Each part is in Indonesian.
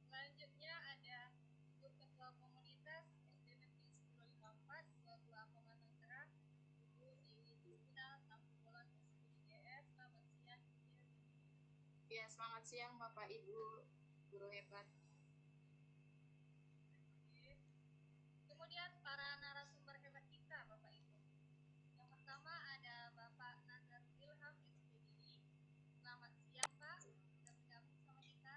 Selanjutnya ada Ibu Ketua Komunitas SD Negeri 1054 Suatu Komatang Cerah, Ibu Dewi Justina Tampulan SPDGS. Selamat siang, Ibu. Ya, selamat siang Bapak Ibu guru hebat. Kemudian para narasumber hebat kita, Bapak Ibu. Yang pertama ada Bapak Nazarul Ilham SPDI. Selamat siang, Pak. Sudah bergabung sama kita.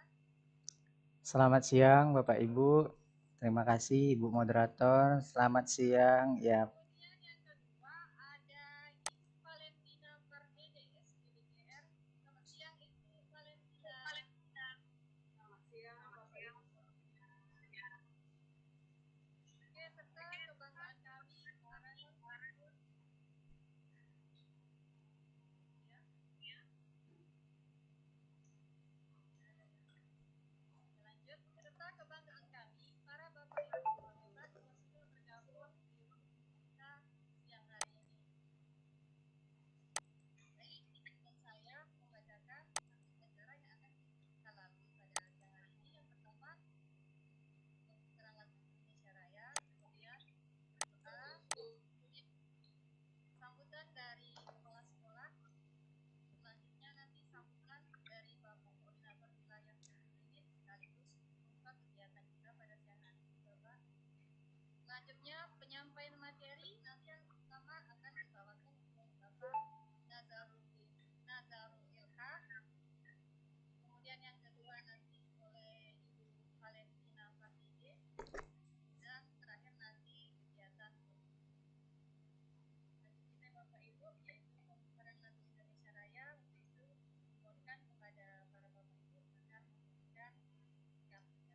Selamat siang Bapak Ibu. Terima kasih Ibu Moderator. Selamat siang. Ya, Kemudian yang kedua ada Ibu Valentina Pardede SPDGR. Selamat siang Ibu Valentina. Selamat siang Bapak Ibu. Oke, serta kebanggaan kami para lanjut, serta kebanggaan kami para Bapak Ibu guru hebat yang sudah bergabung di kita siang hari ini. Baik, izinkan saya membacakan acara yang akan kita lalui pada siang hari ini. Yang pertama, keterangan Indonesia Raya, kemudian sambutan dari kepala sekolah, selanjutnya nanti sambutan dari Bapak Koordinator Wilayah ini sekaligus membuka kegiatan kita pada siang hari ini, Bapak. Selanjutnya penyampaian materi nanti yang pertama akan dibawakan oleh Bapak Nazarul Ilham, kemudian yang kedua nanti oleh Ibu Valentina Pardede, dan terakhir nanti kegiatan kita Bapak Ibu yaitu pembukaan lagu Indonesia Raya. Untuk itu mohonkan kepada para Bapak Ibu agar memberikan sikapnya.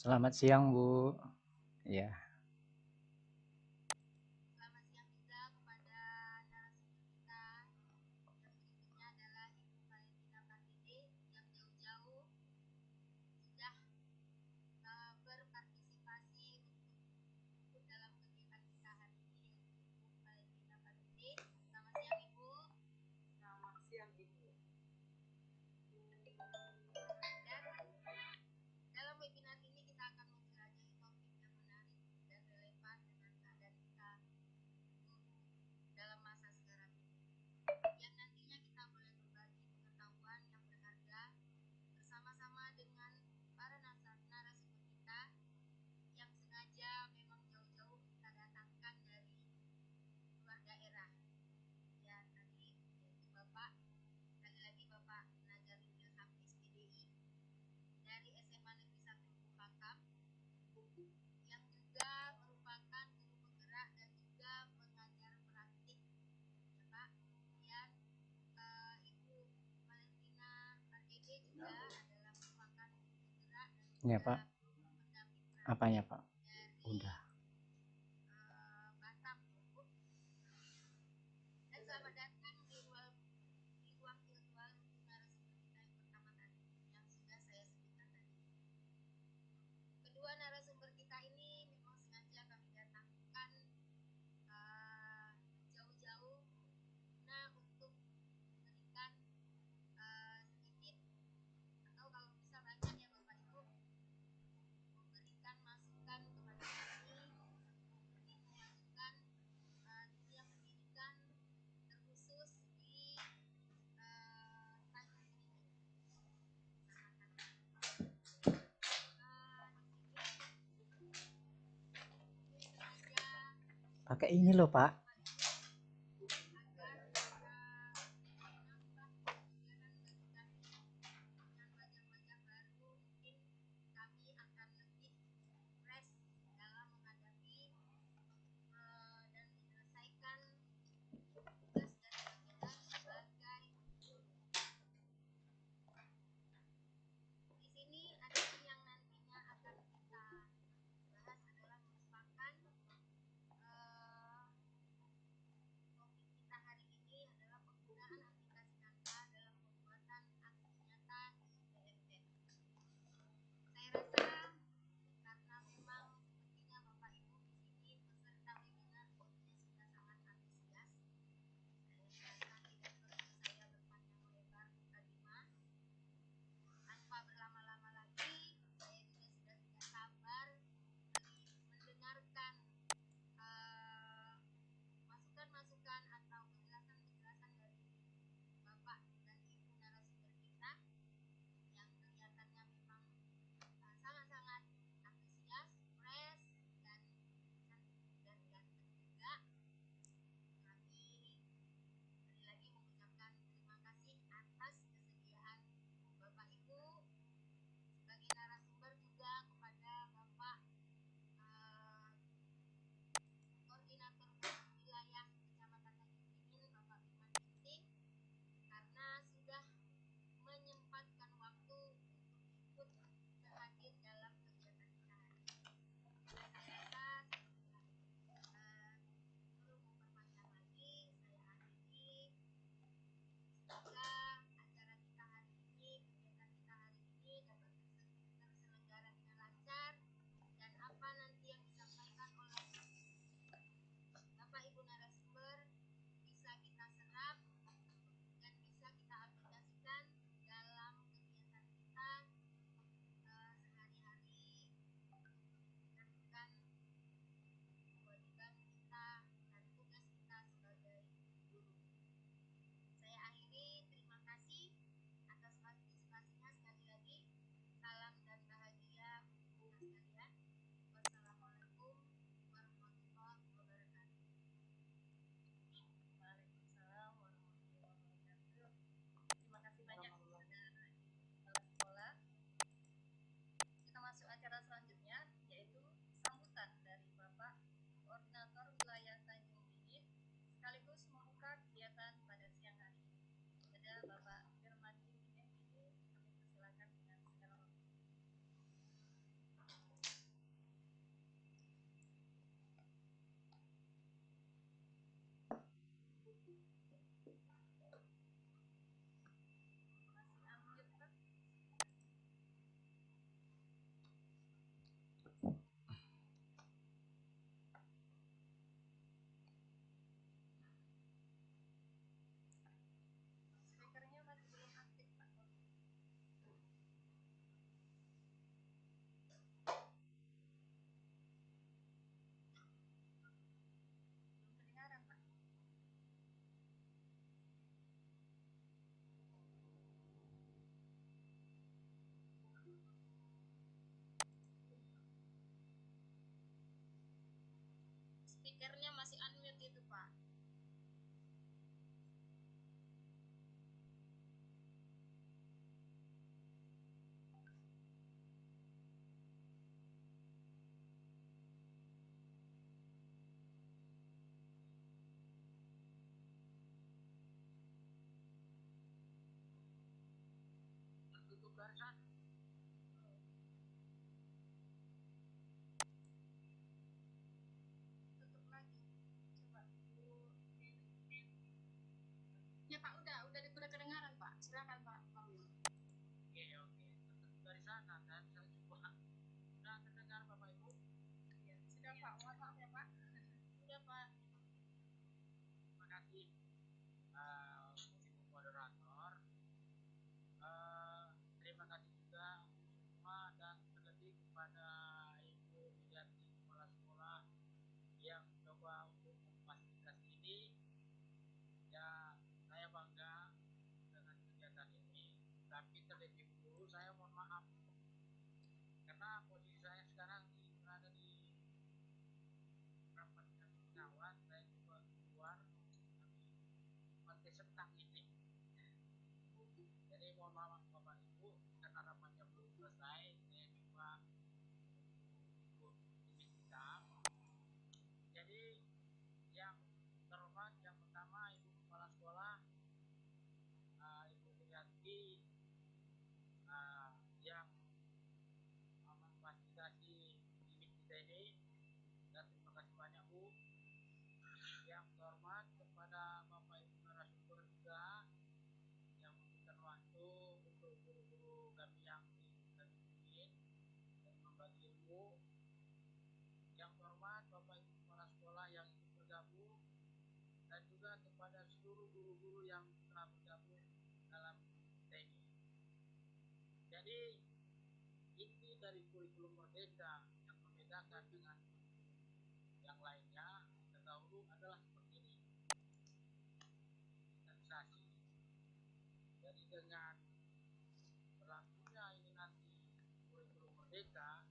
Selamat siang, Bu. Ya. Selamat siang juga kepada narasumber kita. Yang berikutnya adalah Ibu Valentina Pardede yang jauh-jauh sudah berpartisipasi untuk ikut dalam kegiatan kita hari ini, yaitu Ibu Valentina Pardede. Selamat siang Ibu. Selamat siang Ibu. Dan dalam webinar ini kita akan menjelajahi topik yang menarik dan relevan dengan keadaan kita dalam masa sekarang ini, yang nantinya kita boleh berbagi pengetahuan yang berharga bersama-sama dengan para narasumber kita yang sengaja memang jauh-jauh kita datangkan dari luar daerah. Ya, tadi yaitu Bapak, sekali lagi Bapak Nazarin Ilham SPDI dari SMA Negeri 1 Bukakam, yang juga merupakan guru penggerak dan juga pengajar praktik, ya Pak. Kemudian Ibu Valentina Pardede juga adalah merupakan guru penggerak dan juga Ya, Pak. pendamping Apanya, praktik Pak? dari Udah. Batam, Bu. Dan selamat datang di ruang virtual untuk narasumber kita yang pertama tadi, yang sudah saya sebutkan tadi. Kedua narasumber kita ini memang sengaja kami datangkan jauh-jauh guna untuk memberikan sedikit, atau kalau bisa banyak ya Bapak Ibu, memberikan masukan kepada kami untuk memajukan dunia pendidikan, terkhusus di Tanjung Priok. Pakai ini loh, Pak. Agar menambah pembelajaran bagi kami dengan wajah-wajah baru, mungkin kami akan lebih fresh dalam menghadapi dan menyelesaikan tugas dan jabatan sebagai guru. Di sini ada yang nantinya akan kita bahas adalah merupakan Speakernya masih unmute itu, Pak. Tutup barisan. Tutup lagi. Coba Bu Dewi. Ya Pak, udah kedengaran Pak. Silakan Pak Mawi. Oke. Tutup barisan. Nah, dan saya coba. Sudah terdengar Bapak Ibu? Ya, sudah Pak. Mohon maaf ya Pak. Sudah Pak. Terima kasih Ibu moderator. Terima kasih juga semua dan terlebih kepada Ibu Widianti kepala sekolah yang coba untuk memfasilitasi ini. Ya, saya bangga dengan kegiatan ini. Tapi terlebih dulu saya mohon maaf karena posisi saya sekarang berada di rapat kawan. Saya coba keluar tapi tentang ini. Jadi mohon maaf Bapak Ibu karena rapatnya belum selesai. Saya coba ikut ini kita. Jadi yang terhormat yang pertama Ibu kepala sekolah Ibu Widianti yang memfasilitasi ini kita ini, dan terima kasih banyak Bu. Yang terhormat kepada Bapak Ibu narasumber juga yang memberikan waktu untuk guru-guru kami yang dibimbing dan membagi ilmu. Yang terhormat Bapak Ibu kepala sekolah yang ikut bergabung dan juga kepada seluruh guru-guru yang telah bergabung dalam ini. Jadi inti dari kurikulum merdeka yang membedakan dengan yang lainnya terdahulu adalah seperti ini, digitalisasi. Jadi dengan berlakunya ini nanti kurikulum merdeka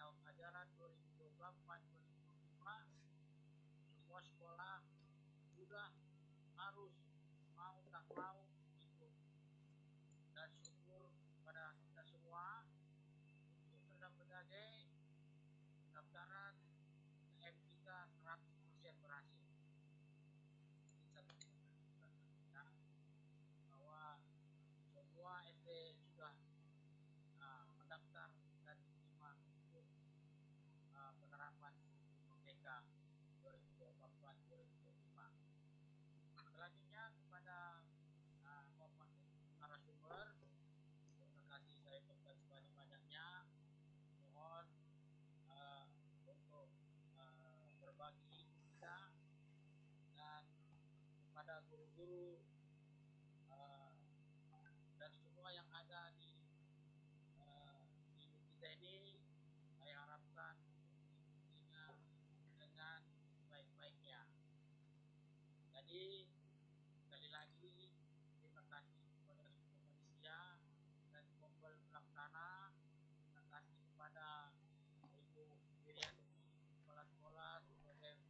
tahun ajaran 2024-2025, semua sekolah sudah harus mau tak mau ikut. Dan syukur pada kita semua untuk sedang berbagai pendaftaran UTM kita 100% berhasil. Ini satu kita bahwa semua SD sudah mendaftar dan diterima untuk penerapan merdeka 2024-2025. Selanjutnya kepada Bapak narasumber, terima kasih saya ucapkan sebanyak-banyaknya. Mohon untuk berbagi kita dan kepada guru-guru dan semua yang ada di kita ini, saya harapkan untuk dengan baik-baiknya. Jadi sekali lagi terima kasih kepada semua manusia dan kompol pelaksana. Terima kasih kepada Ibu Widianti kepala sekolah sebagai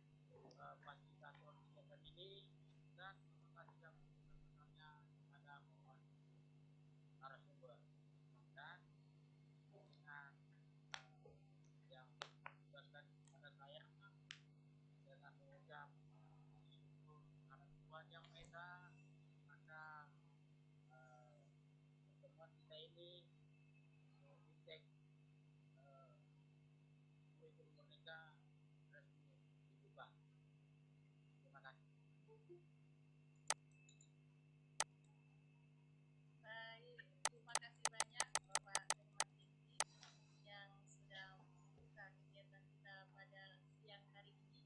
fasilitator kegiatan ini, dan terima kasih yang sebesar-besarnya kepada Bapak narasumber. Dan dengan yang ditugaskan kepada saya dengan mengucap syukur karena Tuhan yang Maha Esa, maka pertemuan kita ini untuk intake kurikulum merdeka resmi dibuka. Terima kasih. Baik, terima kasih banyak Bapak Herman yang sudah membuka kegiatan kita pada siang hari ini.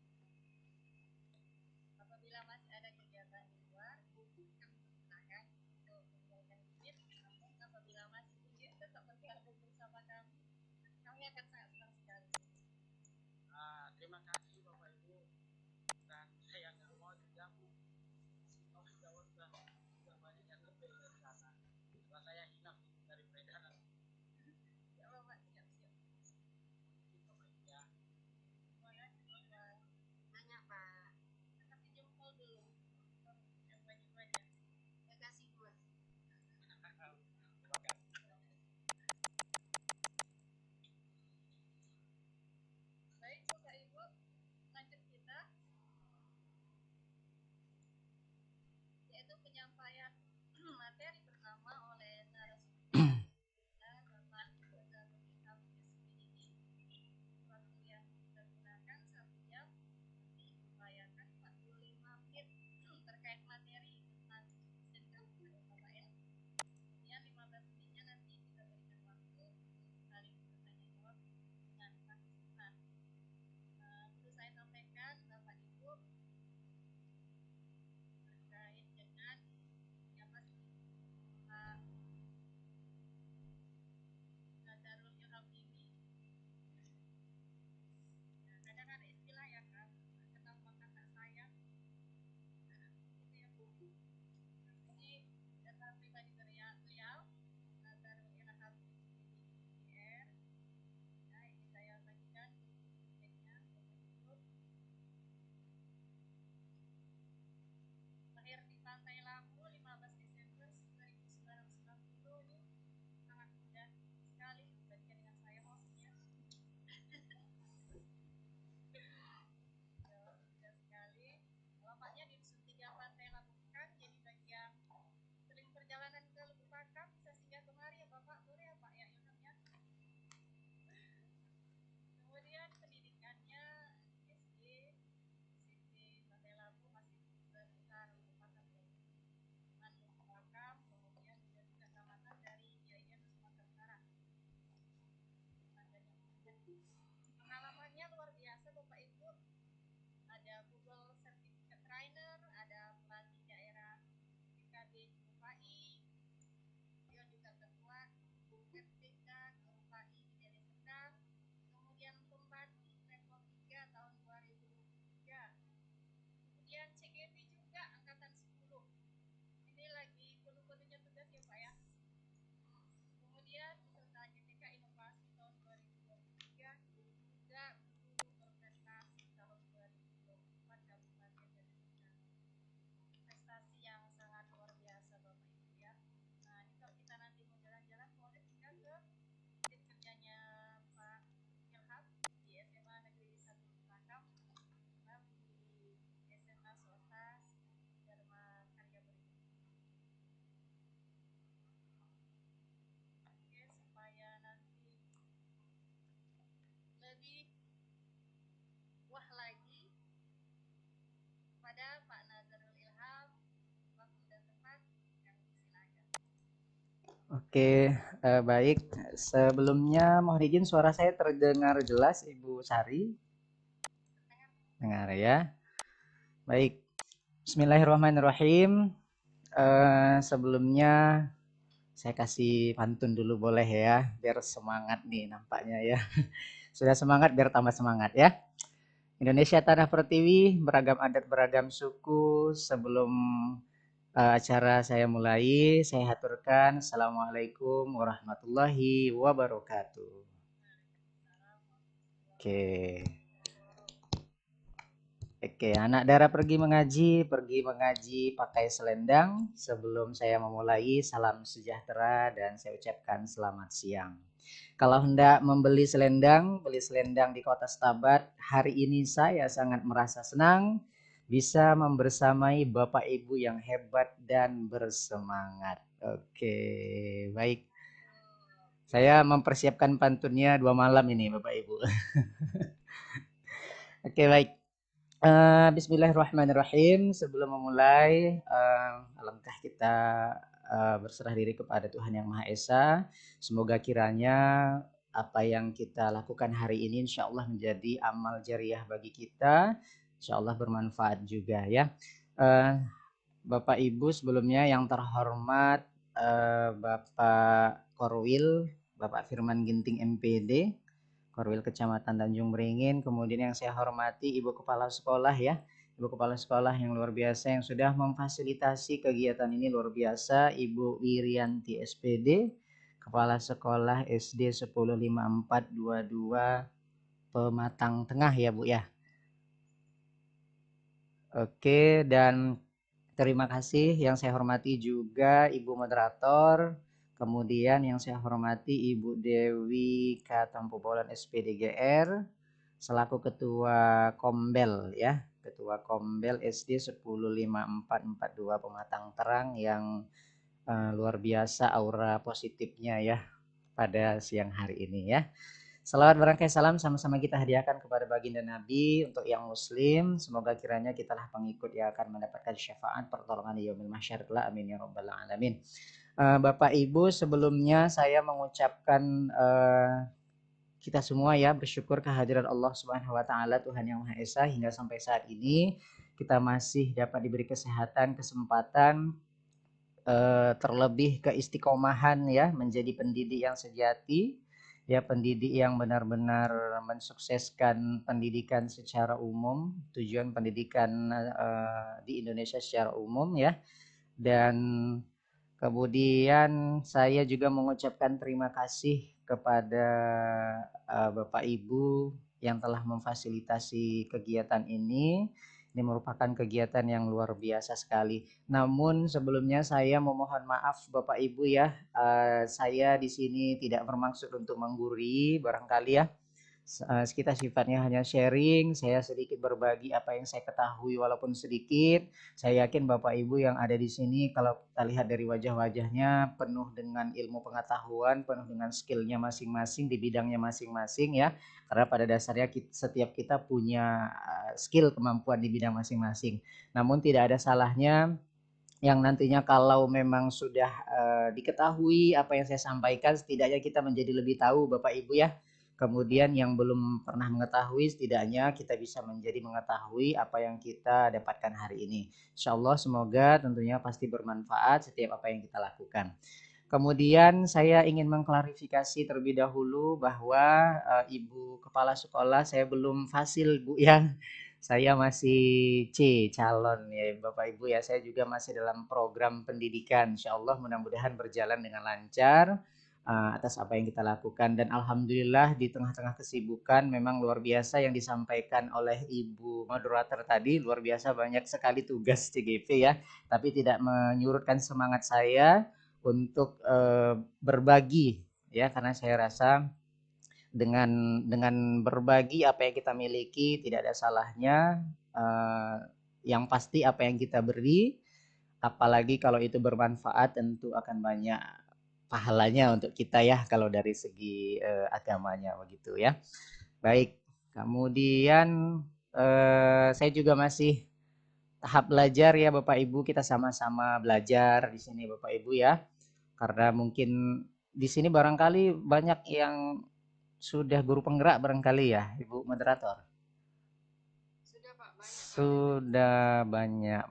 Apabila masih ada kegiatan di luar, kami persilakan untuk meninggalkan izin. Namun apabila masih izin tetap bergabung bersama kami akan sangat senang sekali. Terima kasih Bapak Ibu, dan saya nggak mau digabung. Sudah banyak yang lebih dari sana. Setelah saya hilang dari peredaran. Ya Bapak, siap-siap. Mungkin Bapak Ibu ya. Terima kasih Bapak. pribadi beliau, Nazarul Ilham GR. Nah, ini saya bagikan dokumennya. Lahir di Pantai Labu 15 Desember 1990. Ini sangat mudah sekali dibandingkan dengan saya maksudnya. Mudah sekali. Bapaknya di Dusun 3 Pantai Labukan, jadi bagi yang sering perjalanan ke Lubuk Pakam bisa singgah kemari ya Bapak, boleh ya Pak ya Ilhamnya. Kemudian pendidikannya SD, SMP Pantai Labu masih seputar Lubuk Pakam ya. Lubuk Pakam, kemudian juga tamatan dari IAIN Sumatera Utara. Pengalamannya luar biasa Bapak Ibu. Ada Google Certificate Trainer, ada pelatih daerah PKB UPI, dia juga ketua FPK UPI di Deli Serdang, kemudian pembantu level 3 tahun 2023, kemudian CGP juga angkatan 10. Ini lagi penuh-penuhnya tugas ya Pak ya. Kemudian peserta GPK Inovasi tahun 2023, juga guru berprestasi tahun 2024 Kabupaten Deli Serdang. Prestasi yang sangat luar biasa Bapak Ibu ya. Nah, ini kalau kita nanti mau jalan-jalan boleh tinggal ke titik kerjanya Pak Ilham di SMA Negeri 1 Pakam, di SMA swasta Dharma Karya Beringin. Oke, supaya nanti lebih wah lagi pada Pak Nazarul Ilham, waktu dan tempat yang silakan. Oke, baik. Sebelumnya mohon izin suara saya terdengar jelas Ibu Sari? Dengar ya. Baik. Bismillahirrahmanirrahim. Sebelumnya saya kasih pantun dulu boleh ya, biar semangat nih nampaknya ya. Sudah semangat biar tambah semangat ya. Indonesia Tanah Pertiwi, beragam adat beragam suku. Sebelum acara saya mulai, saya haturkan Assalamualaikum warahmatullahi wabarakatuh. Oke, anak darah pergi mengaji pakai selendang. Sebelum saya memulai, salam sejahtera dan saya ucapkan selamat siang. Kalau hendak membeli selendang, beli selendang di Kota Stabat. Hari ini saya sangat merasa senang bisa membersamai Bapak Ibu yang hebat dan bersemangat. Oke, baik. Saya mempersiapkan pantunnya 2 malam ini Bapak Ibu. Oke, baik. Bismillahirrahmanirrahim. Sebelum memulai, alangkah kita berserah diri kepada Tuhan Yang Maha Esa. Semoga kiranya apa yang kita lakukan hari ini insya Allah menjadi amal jariah bagi kita. Insya Allah bermanfaat juga ya. Bapak Ibu sebelumnya yang terhormat Bapak Korwil, Bapak Firman Ginting MPD, Korwil Kecamatan Tanjung Beringin. Kemudian yang saya hormati Ibu Kepala Sekolah ya, Ibu Kepala Sekolah yang luar biasa yang sudah memfasilitasi kegiatan ini luar biasa, Ibu Wirianti SPD, Kepala Sekolah SD 105422 Pematang Tengah ya Bu ya. Oke, dan terima kasih yang saya hormati juga Ibu Moderator. Kemudian yang saya hormati Ibu Dewi Katampubolan SPDGR selaku Ketua Kombel ya, Ketua Kombel SD 105442 Pematang Terang yang luar biasa aura positifnya ya pada siang hari ini ya. Salawat berangkai salam sama-sama kita hadiahkan kepada baginda Nabi. Untuk yang muslim, semoga kiranya kitalah pengikut yang akan mendapatkan syafaat pertolongan di yaumil mahsyar. Amin ya rabbal alamin. Bapak Ibu, sebelumnya saya mengucapkan kita semua ya bersyukur kehadiran Allah Subhanahu wa taala, Tuhan Yang Maha Esa, hingga sampai saat ini kita masih dapat diberi kesehatan, kesempatan, terlebih keistiqomahan ya, menjadi pendidik yang sejati ya, pendidik yang benar-benar mensukseskan pendidikan secara umum, tujuan pendidikan di Indonesia secara umum ya. Dan Kemudian saya juga mengucapkan terima kasih kepada Bapak Ibu yang telah memfasilitasi kegiatan ini. Ini merupakan kegiatan yang luar biasa sekali. Namun sebelumnya saya memohon maaf Bapak Ibu ya, saya di sini tidak bermaksud untuk menggurui barangkali ya. Kita sifatnya hanya sharing, saya sedikit berbagi apa yang saya ketahui walaupun sedikit. Saya yakin Bapak Ibu yang ada di sini kalau kita lihat dari wajah-wajahnya penuh dengan ilmu pengetahuan, penuh dengan skillnya masing-masing di bidangnya masing-masing ya. Karena pada dasarnya setiap kita punya skill kemampuan di bidang masing-masing. Namun tidak ada salahnya yang nantinya kalau memang sudah diketahui apa yang saya sampaikan, setidaknya kita menjadi lebih tahu Bapak Ibu ya. Kemudian yang belum pernah mengetahui, setidaknya kita bisa menjadi mengetahui apa yang kita dapatkan hari ini. Insya Allah semoga tentunya pasti bermanfaat setiap apa yang kita lakukan. Kemudian saya ingin mengklarifikasi terlebih dahulu bahwa Ibu Kepala Sekolah saya belum fasil Bu ya. Saya masih calon ya Bapak Ibu ya. Saya juga masih dalam program pendidikan. Insya Allah mudah-mudahan berjalan dengan lancar atas apa yang kita lakukan. Dan Alhamdulillah di tengah-tengah kesibukan memang luar biasa yang disampaikan oleh Ibu moderator tadi. Luar biasa banyak sekali tugas CGV ya. Tapi tidak menyurutkan semangat saya untuk berbagi ya, karena saya rasa dengan berbagi apa yang kita miliki tidak ada salahnya. Yang pasti apa yang kita beri, apalagi kalau itu bermanfaat, tentu akan banyak pahalanya untuk kita ya kalau dari segi agamanya begitu ya. Baik, kemudian saya juga masih tahap belajar ya Bapak Ibu, kita sama-sama belajar di sini Bapak Ibu ya. Karena mungkin di sini barangkali banyak yang sudah guru penggerak barangkali ya, Ibu moderator. Sudah Pak, banyak. Sudah banyak.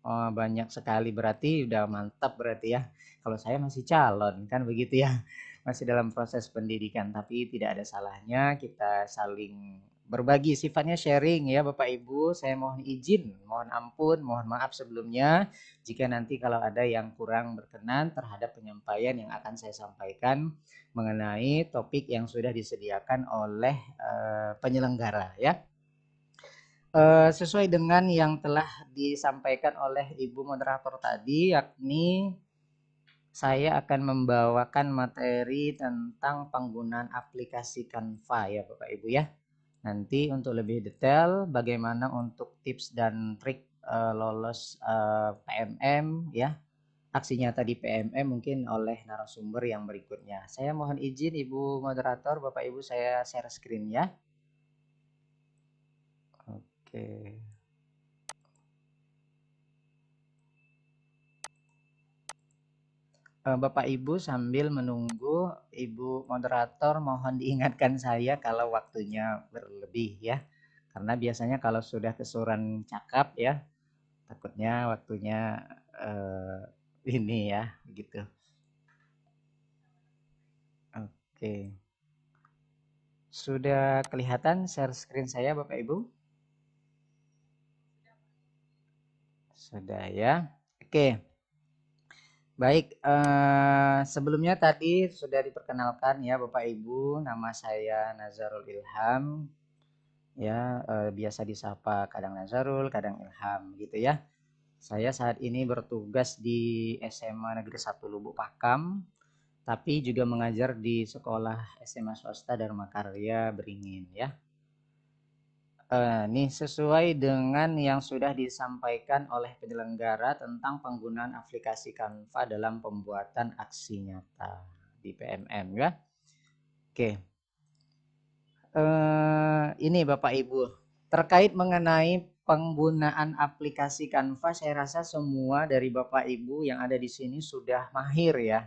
Oh, banyak sekali berarti udah mantap berarti ya. Kalau saya masih calon kan begitu ya. Masih dalam proses pendidikan, tapi tidak ada salahnya kita saling berbagi, sifatnya sharing ya Bapak Ibu. Saya mohon izin, mohon ampun, mohon maaf sebelumnya jika nanti kalau ada yang kurang berkenan terhadap penyampaian yang akan saya sampaikan mengenai topik yang sudah disediakan oleh penyelenggara ya. Sesuai dengan yang telah disampaikan oleh Ibu moderator tadi, yakni saya akan membawakan materi tentang penggunaan aplikasi Canva ya Bapak Ibu ya. Nanti untuk lebih detail bagaimana untuk tips dan trik lolos PMM ya. Aksi nyata di PMM mungkin oleh narasumber yang berikutnya. Saya mohon izin Ibu moderator, Bapak Ibu saya share screen ya. Oke. Bapak Ibu sambil menunggu Ibu moderator mohon diingatkan saya kalau waktunya berlebih ya. Karena biasanya kalau sudah kesuran cakap ya, takutnya waktunya ini ya, begitu. Oke. Sudah kelihatan share screen saya Bapak Ibu? Sudah ya. Oke. Baik, sebelumnya tadi sudah diperkenalkan ya Bapak Ibu, nama saya Nazarul Ilham, ya biasa disapa kadang Nazarul, kadang Ilham gitu ya. Saya saat ini bertugas di SMA Negeri 1 Lubuk Pakam, tapi juga mengajar di sekolah SMA swasta Dharma Karya Beringin ya. Ini sesuai dengan yang sudah disampaikan oleh penyelenggara tentang penggunaan aplikasi Canva dalam pembuatan aksi nyata di PMM ya. Oke. Ini Bapak Ibu, terkait mengenai penggunaan aplikasi Canva, saya rasa semua dari Bapak Ibu yang ada di sini sudah mahir ya.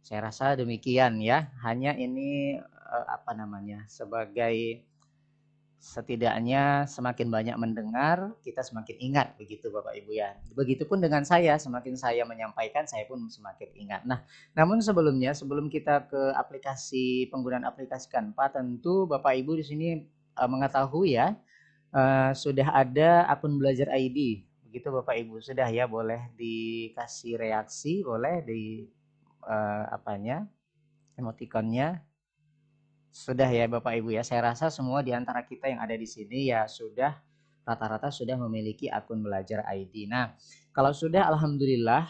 Saya rasa demikian ya. Hanya ini sebagai setidaknya semakin banyak mendengar, kita semakin ingat begitu Bapak Ibu ya. Begitupun dengan saya, semakin saya menyampaikan, saya pun semakin ingat. Nah, namun sebelum kita ke penggunaan aplikasi Canva, tentu Bapak Ibu di sini mengetahui ya, sudah ada akun Belajar ID begitu Bapak Ibu. Sudah ya, boleh dikasih reaksi, boleh di apanya, emotikonnya. Sudah ya Bapak Ibu ya. Saya rasa semua di antara kita yang ada di sini ya sudah rata-rata sudah memiliki akun Belajar ID. Nah, kalau sudah alhamdulillah,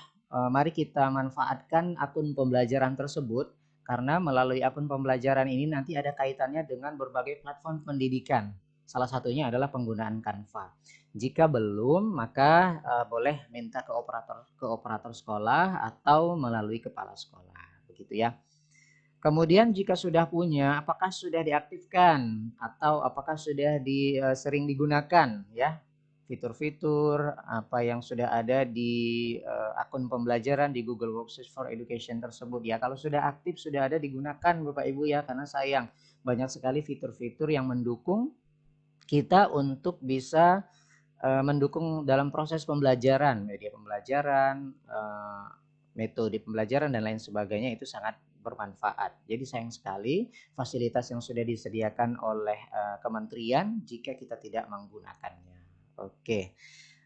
mari kita manfaatkan akun pembelajaran tersebut karena melalui akun pembelajaran ini nanti ada kaitannya dengan berbagai platform pendidikan. Salah satunya adalah penggunaan Canva. Jika belum, maka boleh minta ke operator sekolah atau melalui kepala sekolah. Begitu ya. Kemudian jika sudah punya, apakah sudah diaktifkan atau apakah sudah sering digunakan ya fitur-fitur apa yang sudah ada di akun pembelajaran di Google Workspace for Education tersebut ya. Kalau sudah aktif, sudah ada, digunakan Bapak Ibu ya, karena sayang banyak sekali fitur-fitur yang mendukung kita untuk bisa mendukung dalam proses pembelajaran, media pembelajaran, metode pembelajaran dan lain sebagainya itu sangat bermanfaat. Jadi sayang sekali fasilitas yang sudah disediakan oleh kementerian jika kita tidak menggunakannya. Oke.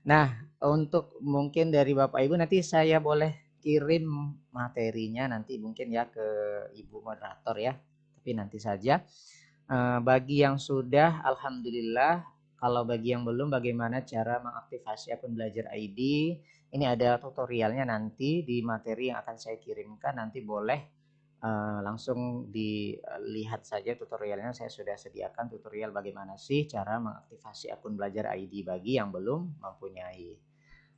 Nah, untuk mungkin dari Bapak Ibu nanti saya boleh kirim materinya nanti mungkin ya ke Ibu moderator ya. Tapi nanti saja. Bagi yang sudah alhamdulillah, kalau bagi yang belum bagaimana cara mengaktifasi akun Belajar ID, ini ada tutorialnya nanti di materi yang akan saya kirimkan, nanti boleh langsung dilihat saja tutorialnya. Saya sudah sediakan tutorial bagaimana sih cara mengaktifasi akun Belajar ID bagi yang belum mempunyai.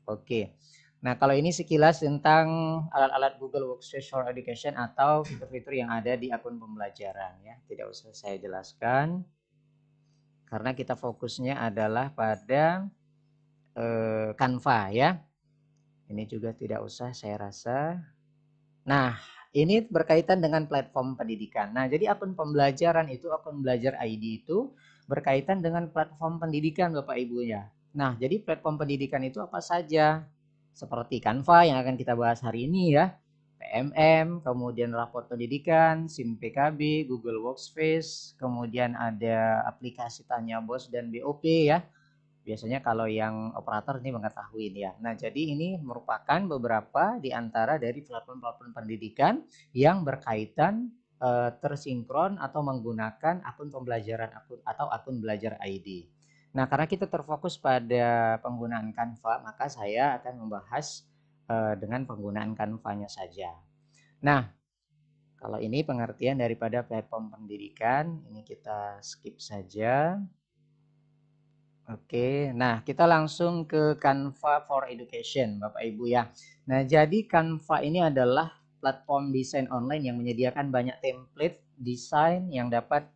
Oke. Nah, kalau ini sekilas tentang alat-alat Google Workspace for Education atau fitur-fitur yang ada di akun pembelajaran ya. Tidak usah saya jelaskan karena kita fokusnya adalah pada Canva ya. Ini juga tidak usah saya rasa. Nah, ini berkaitan dengan platform pendidikan. Nah, jadi akun pembelajaran itu, akun Belajar ID itu berkaitan dengan platform pendidikan Bapak Ibu ya. Nah, jadi platform pendidikan itu apa saja? Seperti Canva yang akan kita bahas hari ini ya. PMM, kemudian raport pendidikan, SIM PKB, Google Workspace, kemudian ada aplikasi Tanya Bos dan BOP ya. Biasanya kalau yang operator ini mengetahui ya. Nah, jadi ini merupakan beberapa di antara dari platform-platform pendidikan yang berkaitan tersinkron atau menggunakan akun pembelajaran atau akun Belajar ID. Nah, karena kita terfokus pada penggunaan Canva, maka saya akan membahas dengan penggunaan Canva-nya saja. Nah, kalau ini pengertian daripada platform pendidikan, ini kita skip saja. Oke, nah kita langsung ke Canva for Education, Bapak Ibu ya. Nah, jadi Canva ini adalah platform desain online yang menyediakan banyak template desain yang dapat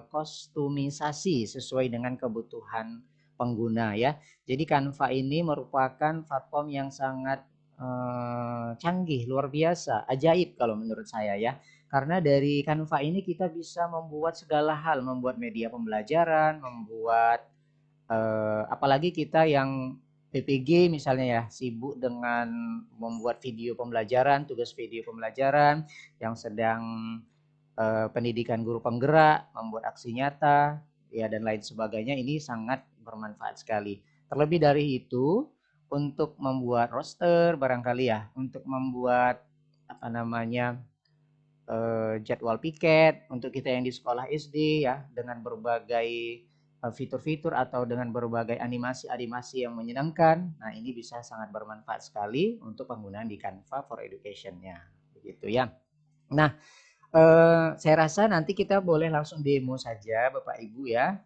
kostumisasi sesuai dengan kebutuhan pengguna ya. Jadi Canva ini merupakan platform yang sangat canggih, luar biasa, ajaib kalau menurut saya ya. Karena dari Canva ini kita bisa membuat segala hal, membuat media pembelajaran, membuat apalagi kita yang PPG misalnya ya, sibuk dengan membuat video pembelajaran, tugas video pembelajaran, yang sedang pendidikan guru penggerak, membuat aksi nyata, ya dan lain sebagainya, ini sangat bermanfaat sekali. Terlebih dari itu, untuk membuat roster barangkali ya, untuk membuat apa namanya jadwal piket untuk kita yang di sekolah SD ya, dengan berbagai fitur-fitur atau dengan berbagai animasi-animasi yang menyenangkan. Nah, ini bisa sangat bermanfaat sekali untuk penggunaan di Canva for Education-nya. Begitu ya. Nah, saya rasa nanti kita boleh langsung demo saja Bapak Ibu ya,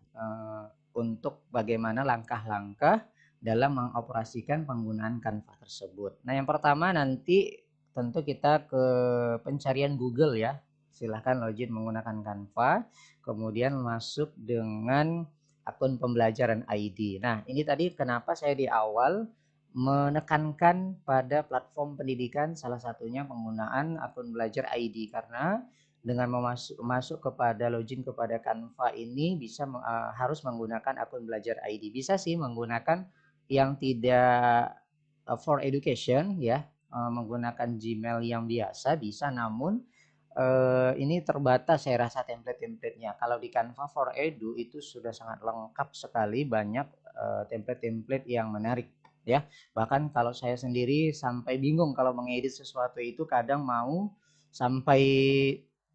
untuk bagaimana langkah-langkah dalam mengoperasikan penggunaan Canva tersebut. Nah, yang pertama nanti tentu kita ke pencarian Google ya. Silahkan login menggunakan Canva, kemudian masuk dengan akun pembelajaran ID. Nah, ini tadi kenapa saya di awal menekankan pada platform pendidikan, salah satunya penggunaan akun Belajar ID, karena dengan masuk kepada login kepada Canva ini bisa harus menggunakan akun Belajar ID. Bisa sih menggunakan yang tidak for education ya, menggunakan Gmail yang biasa bisa, namun ini terbatas saya rasa template-templatenya. Kalau di Canva for Edu itu sudah sangat lengkap sekali, banyak template-template yang menarik ya. Bahkan kalau saya sendiri sampai bingung kalau mengedit sesuatu itu, kadang mau sampai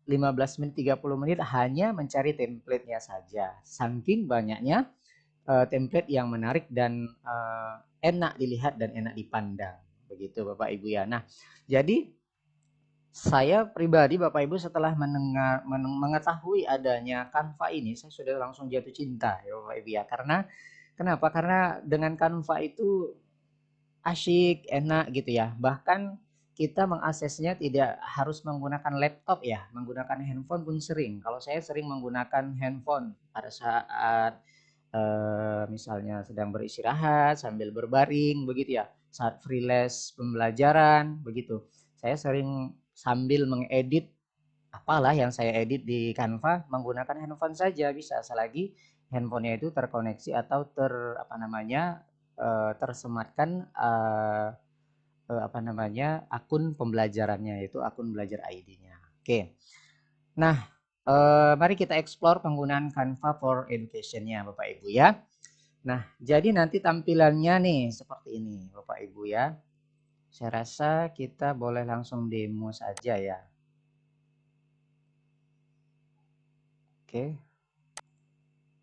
15 menit 30 menit hanya mencari template-nya saja. Saking banyaknya template yang menarik dan enak dilihat dan enak dipandang. Begitu Bapak Ibu ya. Nah, jadi saya pribadi Bapak Ibu setelah mengetahui adanya Canva ini, saya sudah langsung jatuh cinta ya Bapak Ibu ya. Karena kenapa? Karena dengan Canva itu asyik, enak gitu ya. Bahkan kita mengaksesnya tidak harus menggunakan laptop ya, menggunakan handphone pun sering. Kalau saya sering menggunakan handphone pada saat misalnya sedang beristirahat sambil berbaring begitu ya, saat freelance pembelajaran begitu. Saya sering sambil mengedit apalah yang saya edit di Canva menggunakan handphone saja bisa, selagi handphonenya itu terkoneksi atau tersematkan akun pembelajarannya, yaitu akun belajar ID-nya. Oke. Nah, mari kita explore penggunaan Canva for Education-nya Bapak Ibu ya. Nah, jadi nanti tampilannya nih seperti ini Bapak Ibu ya. Saya rasa kita boleh langsung demo saja ya. Oke.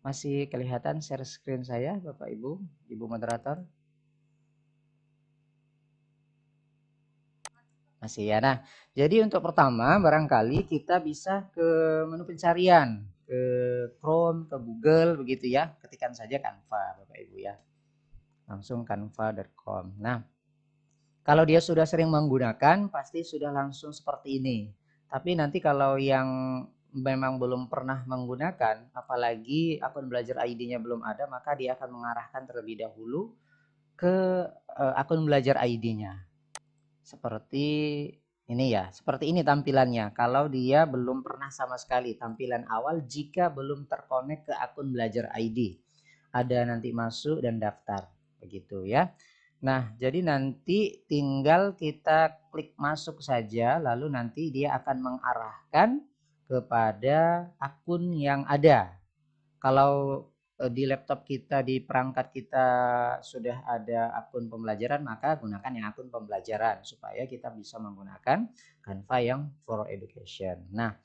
Masih kelihatan share screen saya Bapak Ibu, Ibu moderator? Masih ya. Nah, jadi untuk pertama barangkali kita bisa ke menu pencarian, ke Chrome, ke Google begitu ya. Ketikkan saja Canva Bapak Ibu ya. Langsung canva.com. Nah, kalau dia sudah sering menggunakan pasti sudah langsung seperti ini. Tapi nanti kalau yang memang belum pernah menggunakan, apalagi akun belajar ID-nya belum ada, maka dia akan mengarahkan terlebih dahulu ke akun belajar ID-nya. Seperti ini ya, seperti ini tampilannya. Kalau dia belum pernah sama sekali, tampilan awal jika belum terkonek ke akun belajar ID. Ada nanti masuk dan daftar, begitu ya. Nah, jadi nanti tinggal kita klik masuk saja, lalu nanti dia akan mengarahkan kepada akun yang ada. Kalau di laptop kita, di perangkat kita sudah ada akun pembelajaran, maka gunakan yang akun pembelajaran supaya kita bisa menggunakan Canva yang for education. Nah,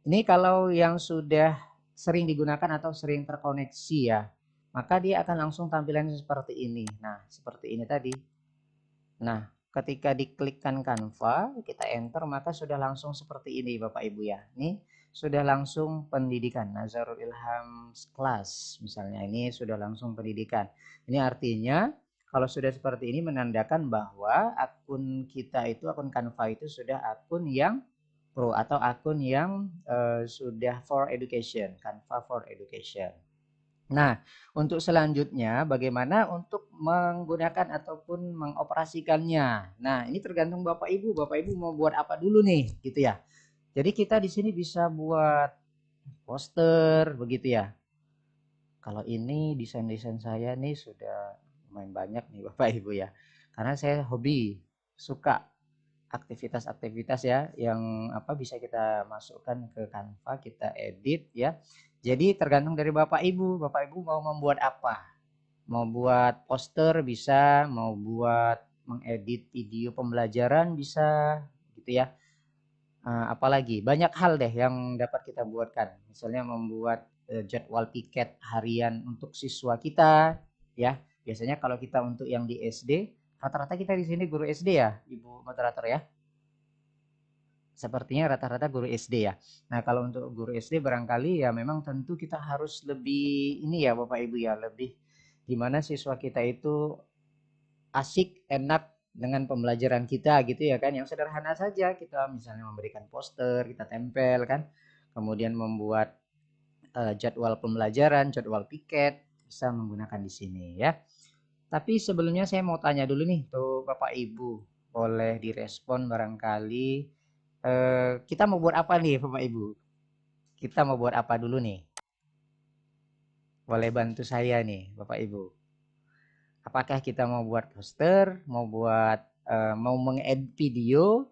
ini kalau yang sudah sering digunakan atau sering terkoneksi ya, maka dia akan langsung tampilannya seperti ini. Nah, seperti ini tadi. Nah, ketika diklikkan Canva, kita enter, maka sudah langsung seperti ini Bapak Ibu ya. Ini sudah langsung pendidikan, Nazarul Ilham Class misalnya, ini sudah langsung pendidikan. Ini artinya kalau sudah seperti ini menandakan bahwa akun kita itu, akun Canva itu sudah akun yang pro atau akun yang sudah for education, Canva for education. Nah, untuk selanjutnya bagaimana untuk menggunakan ataupun mengoperasikannya. Nah, ini tergantung Bapak Ibu. Bapak Ibu mau buat apa dulu nih, gitu ya. Jadi kita di sini bisa buat poster begitu ya. Kalau ini desain-desain saya nih sudah lumayan banyak nih Bapak Ibu ya. Karena saya hobi, suka aktivitas-aktivitas ya yang bisa kita masukkan ke Canva, kita edit ya. Jadi tergantung dari Bapak Ibu. Bapak Ibu mau membuat apa? Mau buat poster bisa, mau buat mengedit video pembelajaran bisa gitu ya. Apalagi banyak hal deh yang dapat kita buatkan. Misalnya membuat jadwal piket harian untuk siswa kita ya. Biasanya kalau kita untuk yang di SD, rata-rata kita di sini guru SD ya, Ibu moderator ya. Sepertinya rata-rata guru SD ya. Nah, kalau untuk guru SD barangkali ya memang tentu kita harus lebih ini ya Bapak Ibu ya, lebih gimana siswa kita itu asik, enak dengan pembelajaran kita gitu ya kan. Yang sederhana saja, kita misalnya memberikan poster, kita tempel kan. Kemudian membuat jadwal pembelajaran, jadwal piket, bisa menggunakan di sini ya. Tapi sebelumnya saya mau tanya dulu nih tuh Bapak Ibu, boleh direspon barangkali. Kita mau buat apa nih Bapak Ibu? Kita mau buat apa dulu nih? Boleh bantu saya nih Bapak Ibu. Apakah kita mau buat poster, mau mengedit video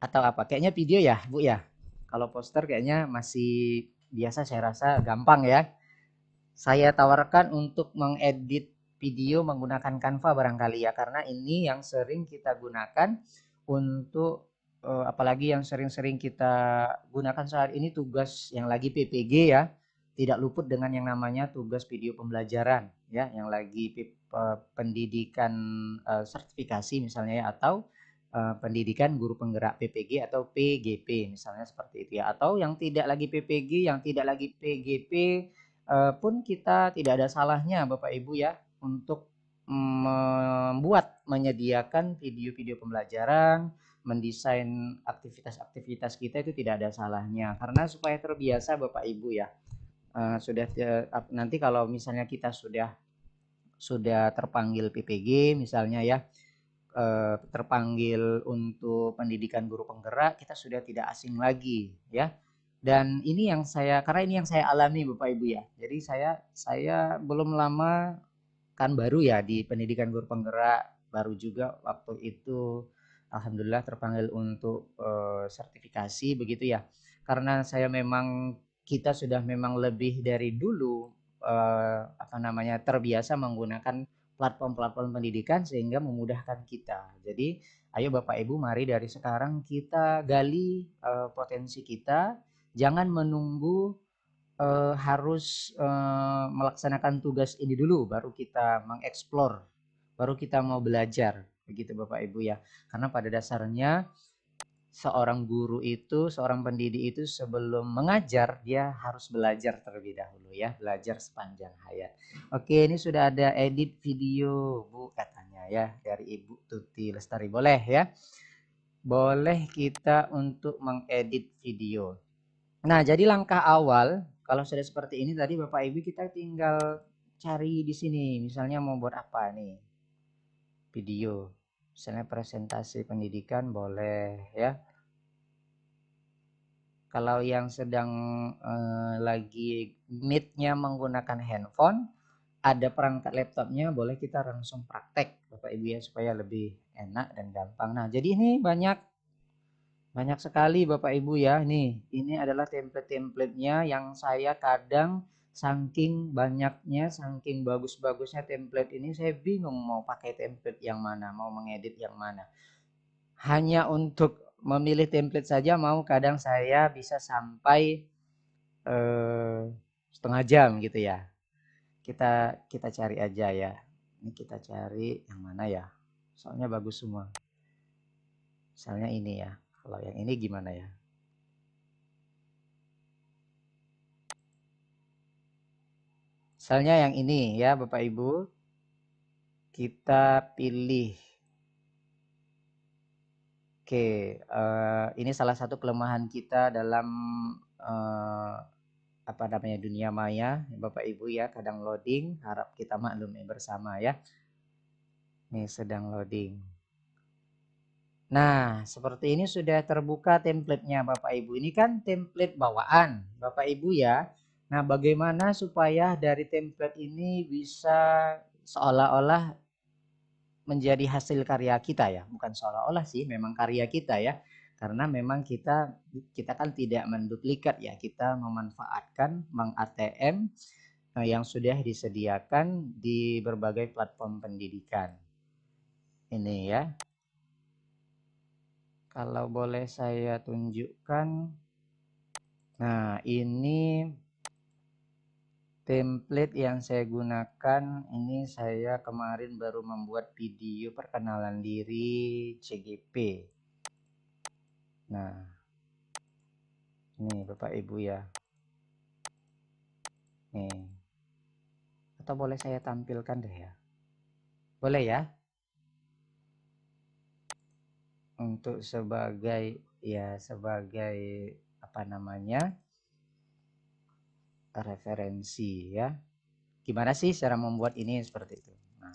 atau apa? Kayaknya video ya Bu ya. Kalau poster kayaknya masih biasa, saya rasa gampang ya. Saya tawarkan untuk mengedit video menggunakan Canva barangkali ya, karena ini yang sering kita gunakan untuk apalagi yang sering-sering kita gunakan saat ini tugas yang lagi PPG ya, tidak luput dengan yang namanya tugas video pembelajaran ya, yang lagi pendidikan sertifikasi misalnya ya, atau pendidikan guru penggerak PPG atau PGP misalnya seperti itu ya, atau yang tidak lagi PPG, yang tidak lagi PGP pun kita tidak ada salahnya Bapak Ibu ya untuk menyediakan video-video pembelajaran, mendesain aktivitas-aktivitas kita, itu tidak ada salahnya karena supaya terbiasa Bapak Ibu ya. Nanti kalau misalnya kita sudah terpanggil PPG misalnya ya, terpanggil untuk pendidikan guru penggerak, kita sudah tidak asing lagi ya. Dan ini yang karena ini yang saya alami Bapak Ibu ya. Jadi saya belum lama kan baru ya di pendidikan guru penggerak, baru juga waktu itu alhamdulillah terpanggil untuk sertifikasi begitu ya. Karena kita sudah memang lebih dari dulu terbiasa menggunakan platform-platform pendidikan sehingga memudahkan kita. Jadi ayo Bapak Ibu, mari dari sekarang kita gali potensi kita, jangan menunggu harus melaksanakan tugas ini dulu baru kita mengeksplor, baru kita mau belajar begitu Bapak Ibu ya. Karena pada dasarnya seorang guru itu, seorang pendidik itu sebelum mengajar dia harus belajar terlebih dahulu ya, belajar sepanjang hayat. Oke, ini sudah ada edit video Bu katanya ya dari Ibu Tuti Lestari. Boleh ya, boleh kita untuk mengedit video. Nah, jadi langkah awal kalau sudah seperti ini tadi Bapak Ibu, kita tinggal cari di sini misalnya mau buat apa nih, video misalnya presentasi pendidikan boleh ya. Kalau yang sedang lagi meet-nya menggunakan handphone, ada perangkat laptopnya, boleh kita langsung praktek Bapak Ibu ya, supaya lebih enak dan gampang. Nah, jadi ini banyak sekali Bapak Ibu ya. Nih, ini adalah template-templatenya yang saya kadang saking banyaknya, saking bagus-bagusnya template ini, saya bingung mau pakai template yang mana, mau mengedit yang mana. Hanya untuk memilih template saja kadang saya bisa sampai setengah jam gitu ya. Kita cari aja ya. Ini kita cari yang mana ya? Soalnya bagus semua. Misalnya ini ya. Kalau yang ini gimana ya? Misalnya yang ini ya Bapak Ibu. Kita pilih. Oke, ini salah satu kelemahan kita dalam dunia maya Bapak Ibu ya, kadang loading, harap kita maklumi bersama ya. Ini sedang loading. Nah, seperti ini sudah terbuka templatenya Bapak Ibu. Ini kan template bawaan Bapak Ibu ya. Nah, bagaimana supaya dari template ini bisa seolah-olah menjadi hasil karya kita ya. Bukan seolah-olah sih, memang karya kita ya. Karena memang kita kan tidak menduplikat ya. Kita memanfaatkan, meng-ATM yang sudah disediakan di berbagai platform pendidikan. Ini ya. Kalau boleh saya tunjukkan. Nah, ini template yang saya gunakan. Ini saya kemarin baru membuat video perkenalan diri CGP. Nah, ini Bapak Ibu ya. Nih. Atau boleh saya tampilkan deh ya. Boleh ya? Untuk sebagai referensi ya. Gimana sih cara membuat ini seperti itu? Nah.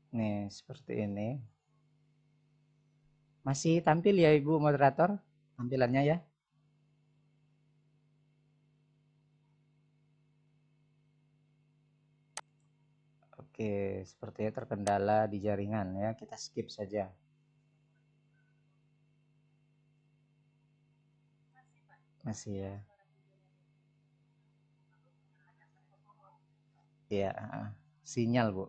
Nih, seperti ini. Masih tampil ya Ibu moderator tampilannya ya? Oke, sepertinya terkendala di jaringan ya. Kita skip saja. Masih ya. Iya, sinyal Bu.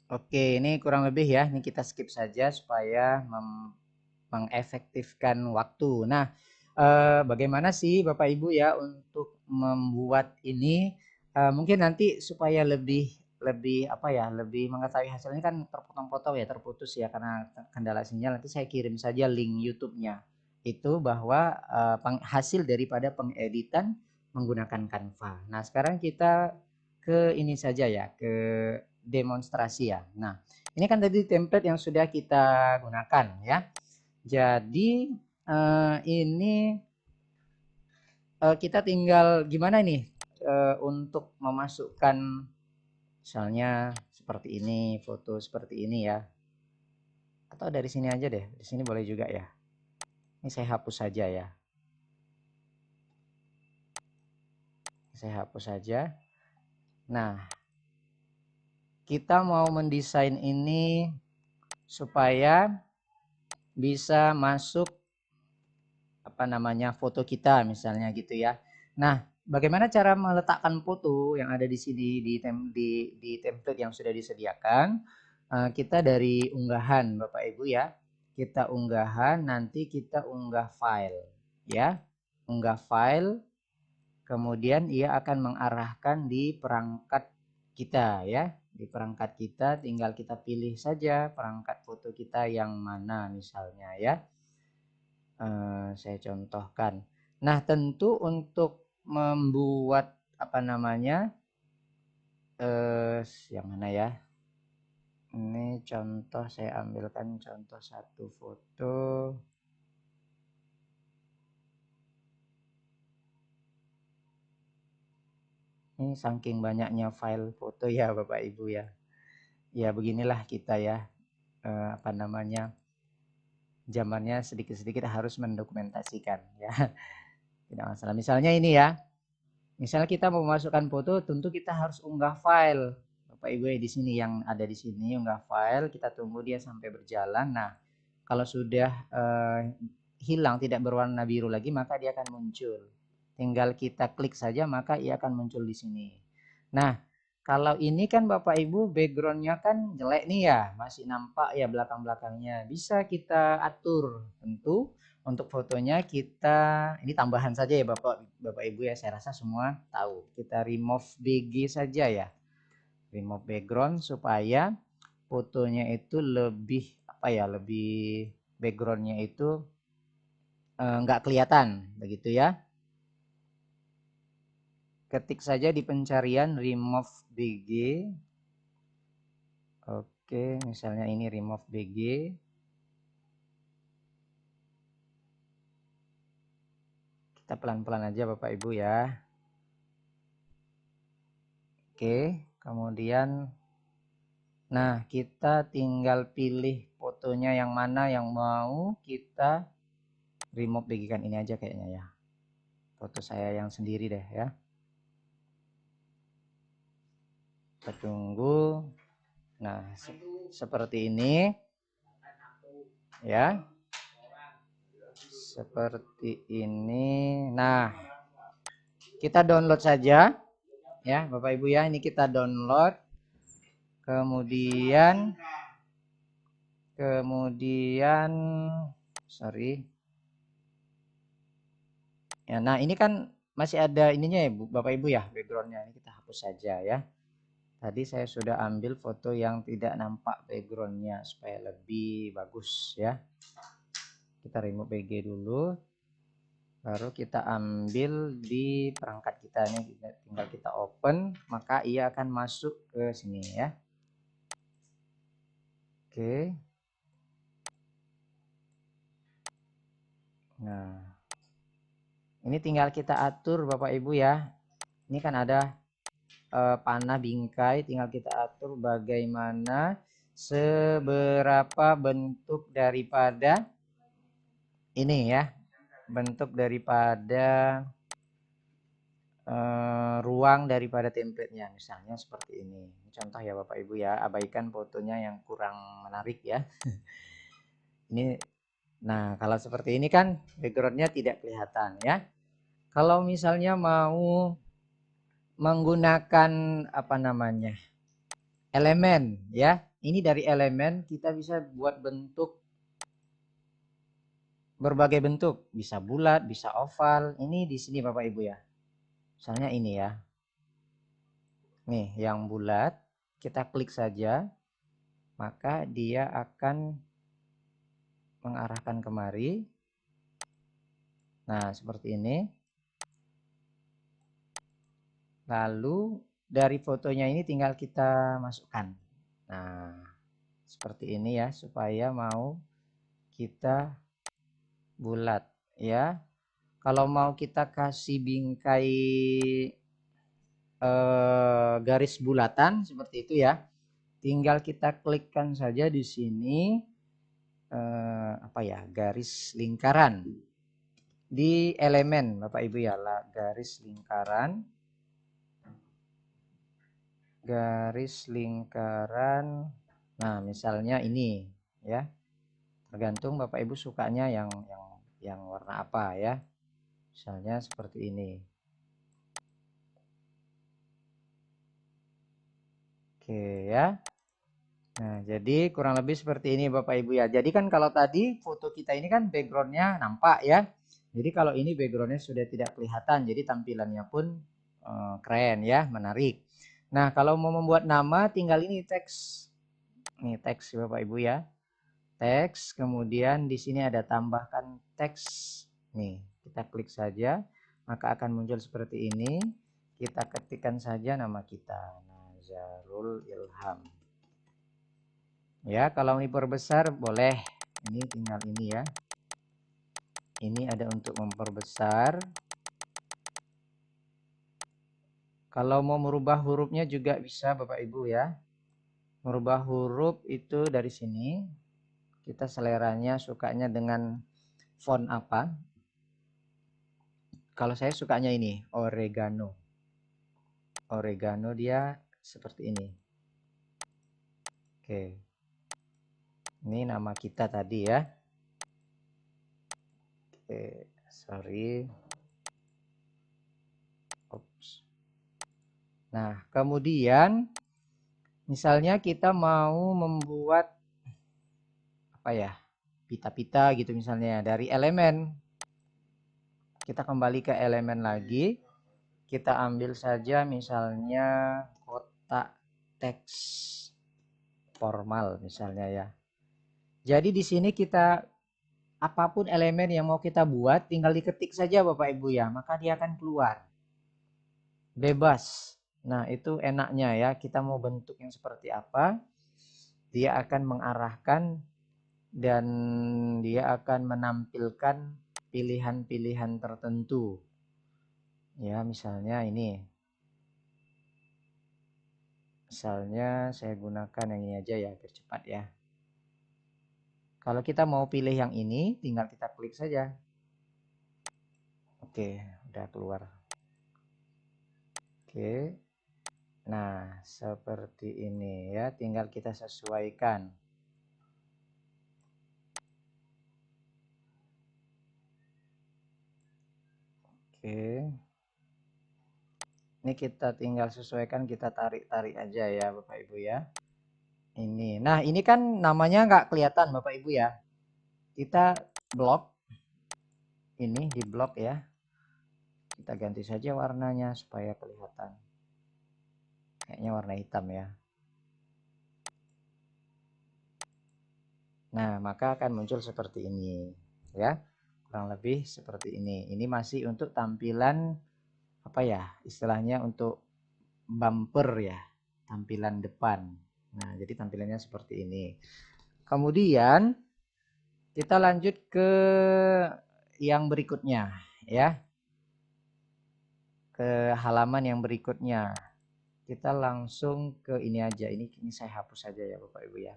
Oke, ini kurang lebih ya. Ini kita skip saja supaya mengefektifkan waktu. Nah, bagaimana sih Bapak Ibu ya untuk membuat ini? Mungkin nanti supaya lebih apa ya, lebih mengetahui hasilnya kan terpotong-potong ya, terputus ya karena kendala sinyal. Nanti saya kirim saja link YouTube-nya. Itu bahwa hasil daripada pengeditan menggunakan Canva. Nah, sekarang kita ke ini saja ya, ke demonstrasi ya. Nah, ini kan tadi template yang sudah kita gunakan ya. Jadi ini kita tinggal gimana nih untuk memasukkan misalnya seperti ini, foto seperti ini ya. Atau dari sini aja deh, di sini boleh juga ya. Ini saya hapus saja ya. Saya hapus saja. Nah, kita mau mendesain ini supaya bisa masuk apa namanya foto kita misalnya gitu ya. Nah, bagaimana cara meletakkan foto yang ada di sini di template yang sudah disediakan? Kita dari unggahan Bapak Ibu ya. Kita unggahan, nanti kita unggah file ya. Unggah file, kemudian ia akan mengarahkan di perangkat kita ya. Di perangkat kita tinggal kita pilih saja perangkat foto kita yang mana misalnya ya. Saya contohkan. Nah, tentu untuk membuat apa namanya yang mana ya? Ini contoh, saya ambilkan contoh satu foto. Ini saking banyaknya file foto ya Bapak Ibu ya. Ya beginilah kita ya. Apa namanya? Zamannya sedikit-sedikit harus mendokumentasikan ya. Tidak masalah. Misalnya ini ya. Misalnya kita mau memasukkan foto, tentu kita harus unggah file. Bapak Ibu di sini yang ada di sini unggah file, kita tunggu dia sampai berjalan. Nah, kalau sudah hilang tidak berwarna biru lagi, maka dia akan muncul. Tinggal kita klik saja, maka ia akan muncul di sini. Nah, kalau ini kan Bapak Ibu backgroundnya kan jelek nih ya, masih nampak ya belakang-belakangnya. Bisa kita atur tentu. Untuk fotonya kita ini tambahan saja ya Bapak Ibu ya, saya rasa semua tahu. Kita remove BG saja ya. Remove background supaya fotonya itu lebih apa ya, lebih backgroundnya itu nggak kelihatan begitu ya. Ketik saja di pencarian remove BG. Oke, misalnya ini remove BG. Kita pelan-pelan aja Bapak Ibu ya. Oke, kemudian nah kita tinggal pilih fotonya yang mana yang mau kita remove, bagikan ini aja kayaknya ya. Foto saya yang sendiri deh ya. Kita tunggu. Nah, seperti ini ya. Seperti ini. Nah, kita download saja ya Bapak Ibu ya. Ini kita download. Kemudian sorry ya. Nah, ini kan masih ada ininya ya Bapak Ibu ya, backgroundnya. Ini kita hapus saja ya. Tadi saya sudah ambil foto yang tidak nampak backgroundnya supaya lebih bagus ya. Kita remove BG dulu. Baru kita ambil di perangkat kita ini, tinggal kita open, maka ia akan masuk ke sini ya. Oke. Nah, ini tinggal kita atur Bapak Ibu ya. Ini kan ada panah bingkai, tinggal kita atur bagaimana seberapa bentuk daripada ini ya, bentuk daripada ruang daripada template-nya, misalnya seperti ini. Contoh ya Bapak Ibu ya, abaikan fotonya yang kurang menarik ya. Ini, nah kalau seperti ini kan backgroundnya tidak kelihatan ya. Kalau misalnya mau menggunakan apa namanya, elemen ya, ini dari elemen kita bisa buat bentuk, berbagai bentuk, bisa bulat, bisa oval. Ini di sini Bapak Ibu ya, misalnya ini ya, nih yang bulat, kita klik saja maka dia akan mengarahkan kemari. Nah seperti ini. Lalu dari fotonya ini tinggal kita masukkan. Nah seperti ini ya, supaya mau kita bulat ya. Kalau mau kita kasih bingkai garis bulatan seperti itu ya, tinggal kita klikkan saja di sini apa ya, garis lingkaran di elemen Bapak Ibu ya, garis lingkaran, nah misalnya ini ya, tergantung Bapak Ibu sukanya yang warna apa ya, misalnya seperti ini. Oke ya. Nah jadi kurang lebih seperti ini Bapak Ibu ya. Jadi kan kalau tadi foto kita ini kan backgroundnya nampak ya, jadi kalau ini backgroundnya sudah tidak kelihatan, jadi tampilannya pun keren ya, menarik. Nah kalau mau membuat nama tinggal ini teks, ini teks Bapak Ibu ya, teks, kemudian di sini ada tambahkan teks, nih kita klik saja maka akan muncul seperti ini. Kita ketikkan saja nama kita, Nazarul Ilham ya. Kalau ini perbesar boleh, ini tinggal ini ya, ini ada untuk memperbesar. Kalau mau merubah hurufnya juga bisa Bapak Ibu ya, merubah huruf itu dari sini, kita seleranya sukanya dengan font apa. Kalau saya sukanya ini oregano, dia seperti ini. Oke, ini nama kita tadi ya. Oke, sorry. Oops. Nah kemudian misalnya kita mau membuat apa ya, pita-pita gitu misalnya dari elemen, kita kembali ke elemen lagi, kita ambil saja misalnya kotak teks formal misalnya ya. Jadi di sini kita apapun elemen yang mau kita buat tinggal diketik saja Bapak Ibu ya, maka dia akan keluar bebas. Nah itu enaknya ya, kita mau bentuk yang seperti apa dia akan mengarahkan dan dia akan menampilkan pilihan-pilihan tertentu ya. Misalnya ini, misalnya saya gunakan yang ini aja ya biar cepat ya. Kalau kita mau pilih yang ini tinggal kita klik saja. Oke, udah keluar. Oke, nah seperti ini ya, tinggal kita sesuaikan. Oke, ini kita tinggal sesuaikan, kita tarik-tarik aja ya Bapak Ibu ya. Ini, nah ini kan namanya nggak kelihatan Bapak Ibu ya, kita blok ini, di blok ya, kita ganti saja warnanya supaya kelihatan, kayaknya warna hitam ya. Nah maka akan muncul seperti ini ya. kurang lebih seperti ini. Ini masih untuk tampilan apa ya, istilahnya untuk bumper ya, tampilan depan. Nah, jadi tampilannya seperti ini. Kemudian kita lanjut ke yang berikutnya ya. Ke halaman yang berikutnya. Kita langsung ke ini aja. Ini saya hapus saja ya Bapak Ibu ya.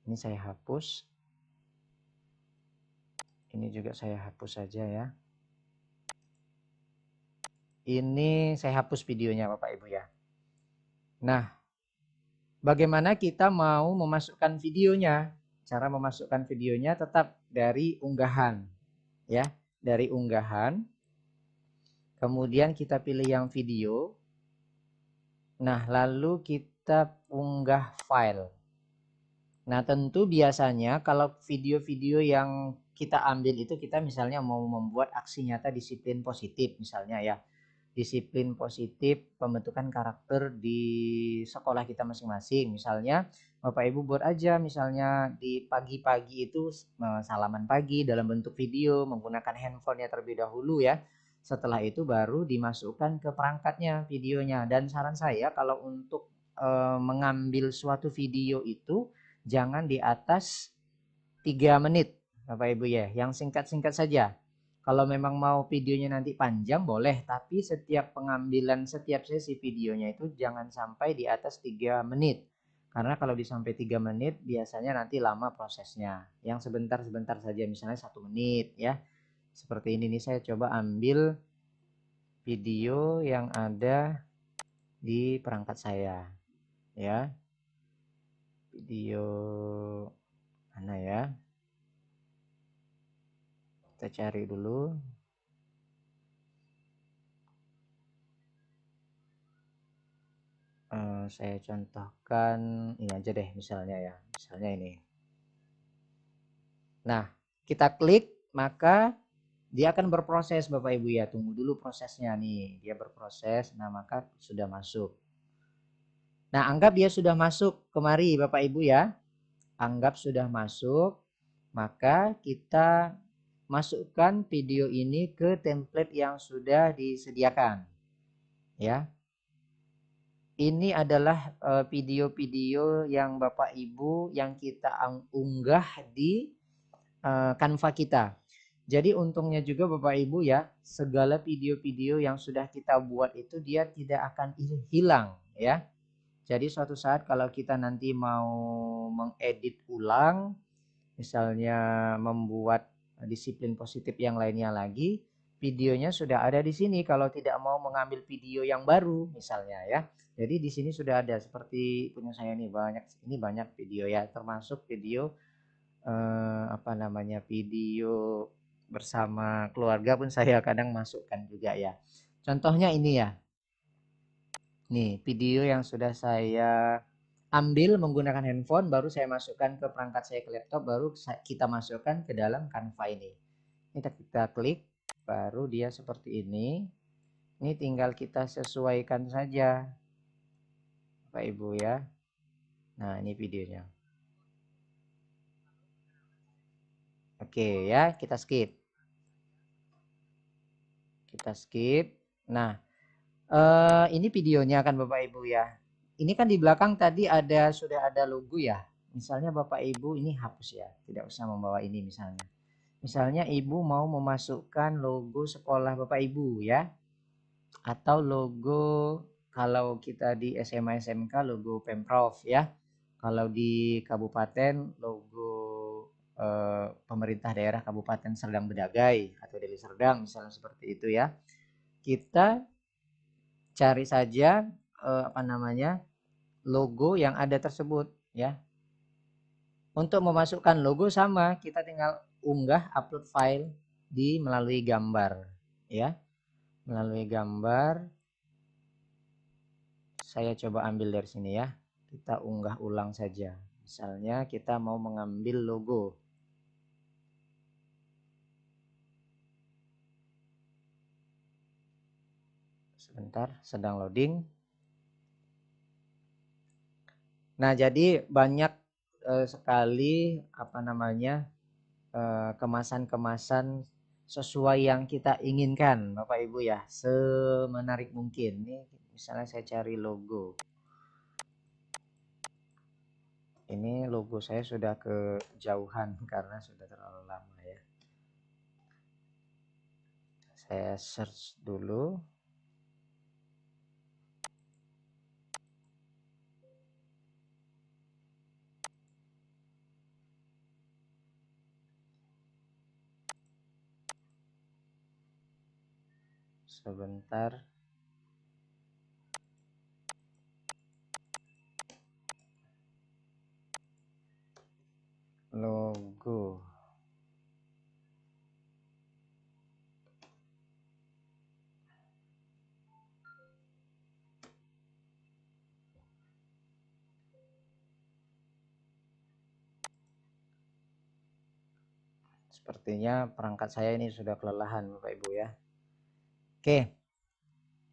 Ini saya hapus. Ini juga saya hapus saja ya. Ini saya hapus videonya Bapak Ibu ya. Nah, bagaimana kita mau memasukkan videonya? Cara memasukkan videonya tetap dari unggahan ya, dari unggahan. Kemudian kita pilih yang video. Nah, lalu kita unggah file. Nah, tentu biasanya kalau video-video yang kita ambil itu kita misalnya mau membuat aksi nyata disiplin positif misalnya ya. Disiplin positif pembentukan karakter di sekolah kita masing-masing. Misalnya Bapak Ibu buat aja misalnya di pagi-pagi itu salaman pagi dalam bentuk video menggunakan handphonenya terlebih dahulu ya. Setelah itu baru dimasukkan ke perangkatnya videonya. Dan saran saya kalau untuk mengambil suatu video itu jangan di atas 3 menit Bapak Ibu ya, yang singkat-singkat saja. Kalau memang mau videonya nanti panjang boleh, tapi setiap pengambilan setiap sesi videonya itu jangan sampai di atas 3 menit. Karena kalau sampai 3 menit biasanya nanti lama prosesnya. Yang sebentar-sebentar saja misalnya 1 menit ya. Seperti ini nih, saya coba ambil video yang ada di perangkat saya ya. Video mana ya? Kita cari dulu. Saya contohkan ini aja deh misalnya ya. Misalnya ini. Nah, kita klik maka dia akan berproses Bapak Ibu ya. Tunggu dulu prosesnya nih. Dia berproses. Nah, maka sudah masuk. Nah, anggap dia sudah masuk kemari Bapak Ibu ya. Anggap sudah masuk. Maka kita masukkan video ini ke template yang sudah disediakan. Ya. Ini adalah video-video yang Bapak Ibu yang kita unggah di Canva kita. Jadi untungnya juga Bapak Ibu ya, segala video-video yang sudah kita buat itu dia tidak akan hilang ya. Jadi suatu saat kalau kita nanti mau mengedit ulang, misalnya membuat disiplin positif yang lainnya lagi, videonya sudah ada di sini kalau tidak mau mengambil video yang baru misalnya ya. Jadi di sini sudah ada seperti punya saya nih banyak video ya, termasuk video video bersama keluarga pun saya kadang masukkan juga ya. Contohnya ini ya. Nih, video yang sudah saya ambil menggunakan handphone baru saya masukkan ke perangkat saya ke laptop baru kita masukkan ke dalam Canva ini. Ini kita klik baru dia seperti ini. Ini tinggal kita sesuaikan saja Bapak Ibu ya. Nah, ini videonya. Oke ya, kita skip. Kita skip. Nah, ini videonya kan Bapak Ibu ya. Ini kan di belakang tadi sudah ada logo ya. Misalnya Bapak Ibu ini hapus ya, tidak usah membawa ini misalnya. Misalnya Ibu mau memasukkan logo sekolah Bapak Ibu ya. Atau logo kalau kita di SMA SMK logo Pemprov ya. Kalau di kabupaten logo pemerintah daerah Kabupaten Serdang Bedagai atau Deli Serdang misalnya seperti itu ya. Kita cari saja logo yang ada tersebut ya. Untuk memasukkan logo sama kita tinggal unggah upload file melalui gambar ya. Melalui gambar saya coba ambil dari sini ya. Kita unggah ulang saja. Misalnya kita mau mengambil logo. Sebentar, sedang loading. Nah, jadi banyak sekali kemasan-kemasan sesuai yang kita inginkan Bapak Ibu ya, semenarik mungkin. Ini misalnya saya cari logo. Ini logo saya sudah kejauhan karena sudah terlalu lama ya. Saya search dulu. Sebentar. Logo. Sepertinya perangkat saya ini sudah kelelahan Bapak Ibu ya. Oke.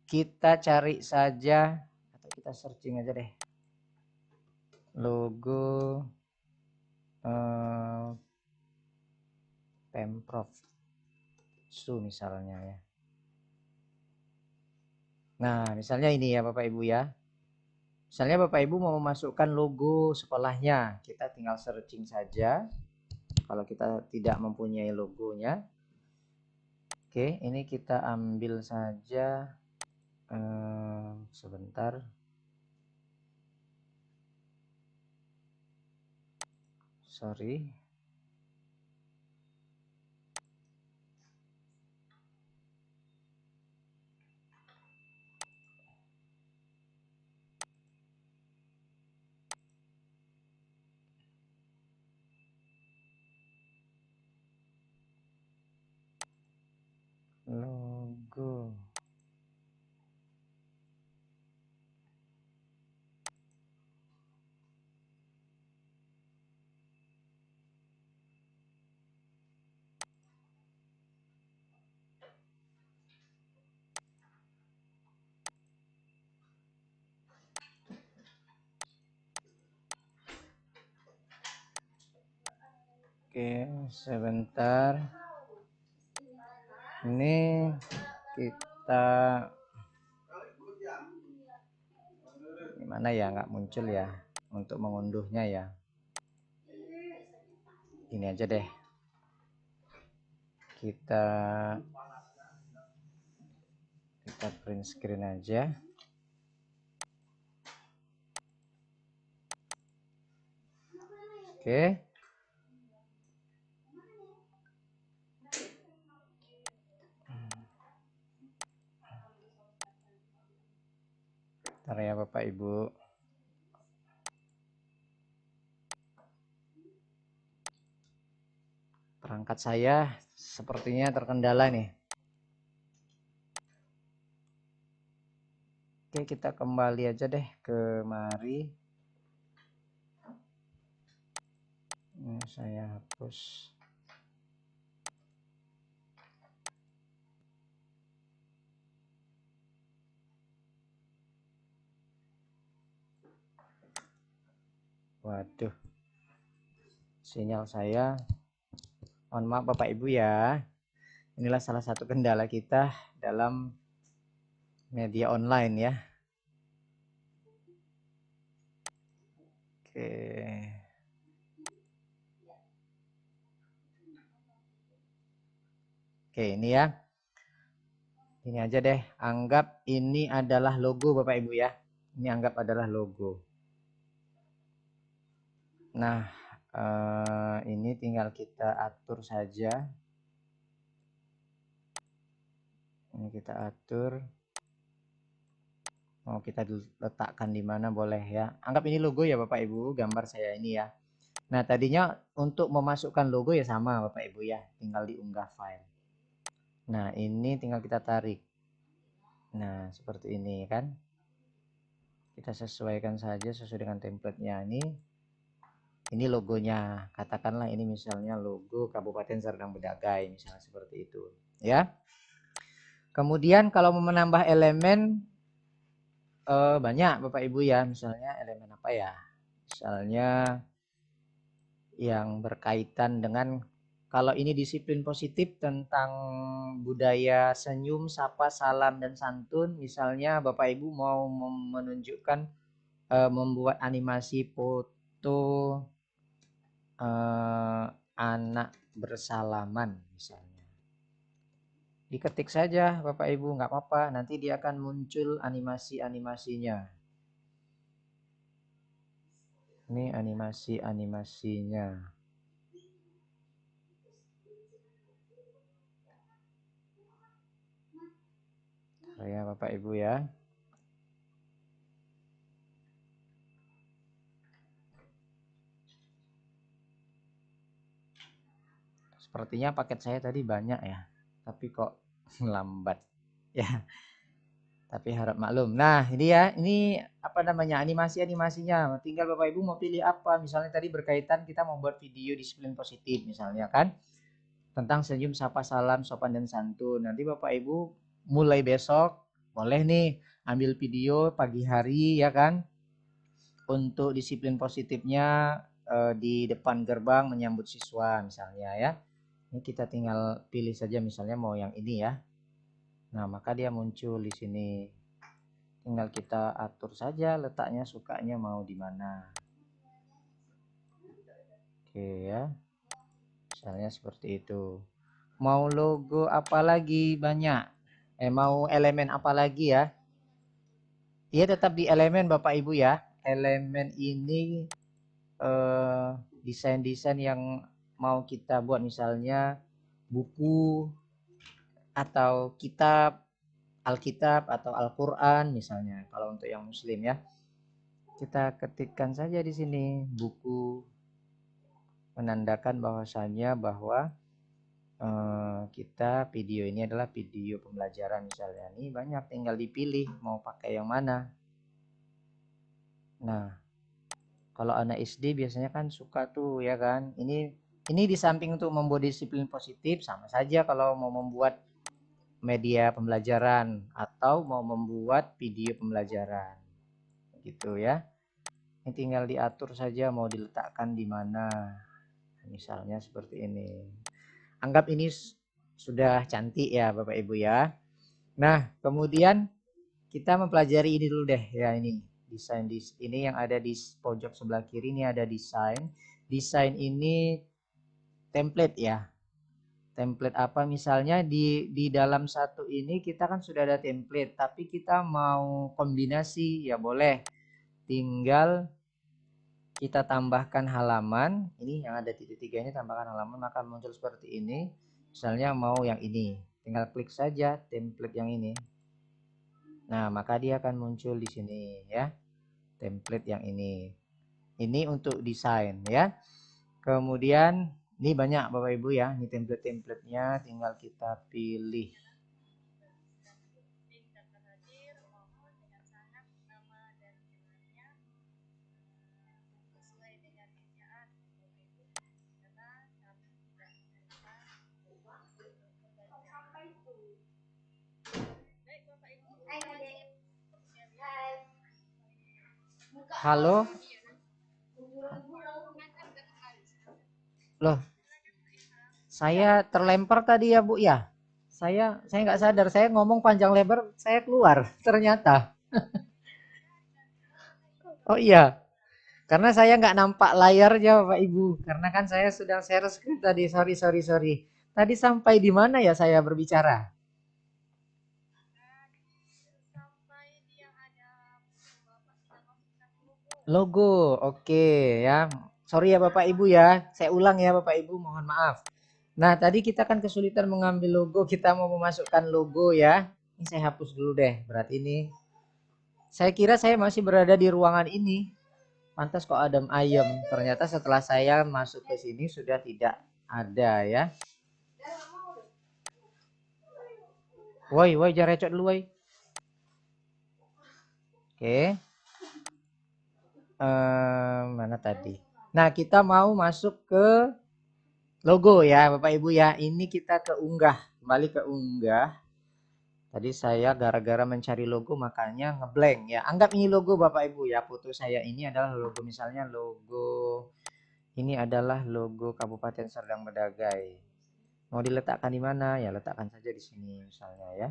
Kita cari saja atau kita searching aja deh. Logo Pemprov Su misalnya ya. Nah, misalnya ini ya Bapak Ibu ya. Misalnya Bapak Ibu mau memasukkan logo sekolahnya, kita tinggal searching saja. Kalau kita tidak mempunyai logonya. Oke, ini kita ambil saja sebentar. Sorry. Logo. Oke, sebentar. Ini kita gimana ya, nggak muncul ya untuk mengunduhnya ya. Ini aja deh. Kita print screen aja. Oke. Bentar ya Bapak Ibu. Perangkat saya sepertinya terkendala nih. Oke, kita kembali aja deh ke mari. Ini saya hapus. Waduh. Sinyal saya. Mohon maaf Bapak Ibu ya. Inilah salah satu kendala kita dalam media online ya. Oke. Oke, ini ya. Ini aja deh. Anggap ini adalah logo Bapak Ibu ya. Ini anggap adalah logo. Nah, ini tinggal kita atur saja. Ini kita atur. Mau kita letakkan di mana boleh ya. Anggap ini logo ya Bapak Ibu, gambar saya ini ya. Nah, tadinya untuk memasukkan logo ya sama Bapak Ibu ya, tinggal diunggah file. Nah, ini tinggal kita tarik. Nah, seperti ini kan. Kita sesuaikan saja sesuai dengan template-nya ini. Ini logonya, katakanlah ini misalnya logo Kabupaten Serdang Bedagai, misalnya seperti itu ya. Kemudian kalau mau menambah elemen banyak Bapak Ibu ya, misalnya elemen apa ya, misalnya yang berkaitan dengan Kalau ini disiplin positif tentang budaya senyum, sapa, salam, dan santun, misalnya Bapak Ibu mau menunjukkan membuat animasi foto anak bersalaman misalnya. Diketik saja Bapak Ibu, nggak apa-apa, nanti dia akan muncul animasi-animasinya. Ini animasi-animasinya. Ya Bapak Ibu ya. Sepertinya paket saya tadi banyak ya, tapi kok lambat ya. Tapi harap maklum. Nah ini ya, ini apa namanya animasi-animasinya. Tinggal Bapak Ibu mau pilih apa. Misalnya tadi berkaitan kita mau buat video disiplin positif misalnya kan. Tentang senyum, sapa, salam, sopan dan santun. Nanti Bapak Ibu mulai besok boleh nih ambil video pagi hari ya kan. Untuk disiplin positifnya di depan gerbang menyambut siswa misalnya ya. Ini kita tinggal pilih saja misalnya mau yang ini ya. Nah, maka dia muncul di sini. Tinggal kita atur saja letaknya, sukanya mau di mana. Oke ya. Misalnya seperti itu. Mau logo apa lagi banyak? Mau elemen apa lagi ya? Dia tetap di elemen Bapak Ibu ya. Elemen ini desain-desain yang mau kita buat misalnya buku atau kitab, Alkitab atau Al-Quran misalnya. Kalau untuk yang Muslim ya. Kita ketikkan saja di sini buku, menandakan bahwasannya bahwa kita video ini adalah video pembelajaran misalnya. Ini banyak, tinggal dipilih mau pakai yang mana. Nah, kalau anak SD biasanya kan suka tuh ya kan. Ini di samping untuk membuat disiplin positif, sama saja kalau mau membuat media pembelajaran atau mau membuat video pembelajaran. Gitu ya. Ini tinggal diatur saja mau diletakkan di mana. Misalnya seperti ini. Anggap ini sudah cantik ya Bapak Ibu ya. Nah, kemudian kita mempelajari ini dulu deh ya ini. Desain ini yang ada di pojok sebelah kiri ini ada desain. Desain ini template ya. Template apa misalnya di dalam satu ini kita kan sudah ada template, tapi kita mau kombinasi ya boleh. Tinggal kita tambahkan halaman, ini yang ada titik tiga ini tambahkan halaman, maka muncul seperti ini. Misalnya mau yang ini, tinggal klik saja template yang ini. Nah, maka dia akan muncul di sini ya. Template yang ini. Ini untuk desain ya. Kemudian ini banyak Bapak Ibu ya, ini template-templatenya tinggal kita pilih. Halo. Loh. Saya terlempar tadi ya, Bu ya. Saya nggak sadar, saya ngomong panjang lebar, saya keluar ternyata. Oh iya. Karena saya nggak nampak layarnya Bapak Ibu. Karena kan saya sedang share screen tadi. Sorry. Tadi sampai di mana ya saya berbicara? Logo, oke ya. Sorry ya Bapak Ibu ya. Saya ulang ya Bapak Ibu, mohon maaf. Nah, tadi kita kan kesulitan mengambil logo, kita mau memasukkan logo ya. Ini saya hapus dulu deh. Berarti ini saya kira saya masih berada di ruangan ini. Pantas kok adem ayem. Ternyata setelah saya masuk ke sini sudah tidak ada ya. Woi, jangan recok dulu woi. Oke. Mana tadi? Nah, kita mau masuk ke logo ya Bapak Ibu ya. Ini kita ke unggah. Kembali ke unggah. Tadi saya gara-gara mencari logo makanya ngeblank ya. Anggap ini logo Bapak Ibu ya. Foto saya ini adalah logo, misalnya logo Ini adalah logo Kabupaten Serdang Bedagai. Mau diletakkan di mana? Ya letakkan saja di sini misalnya ya.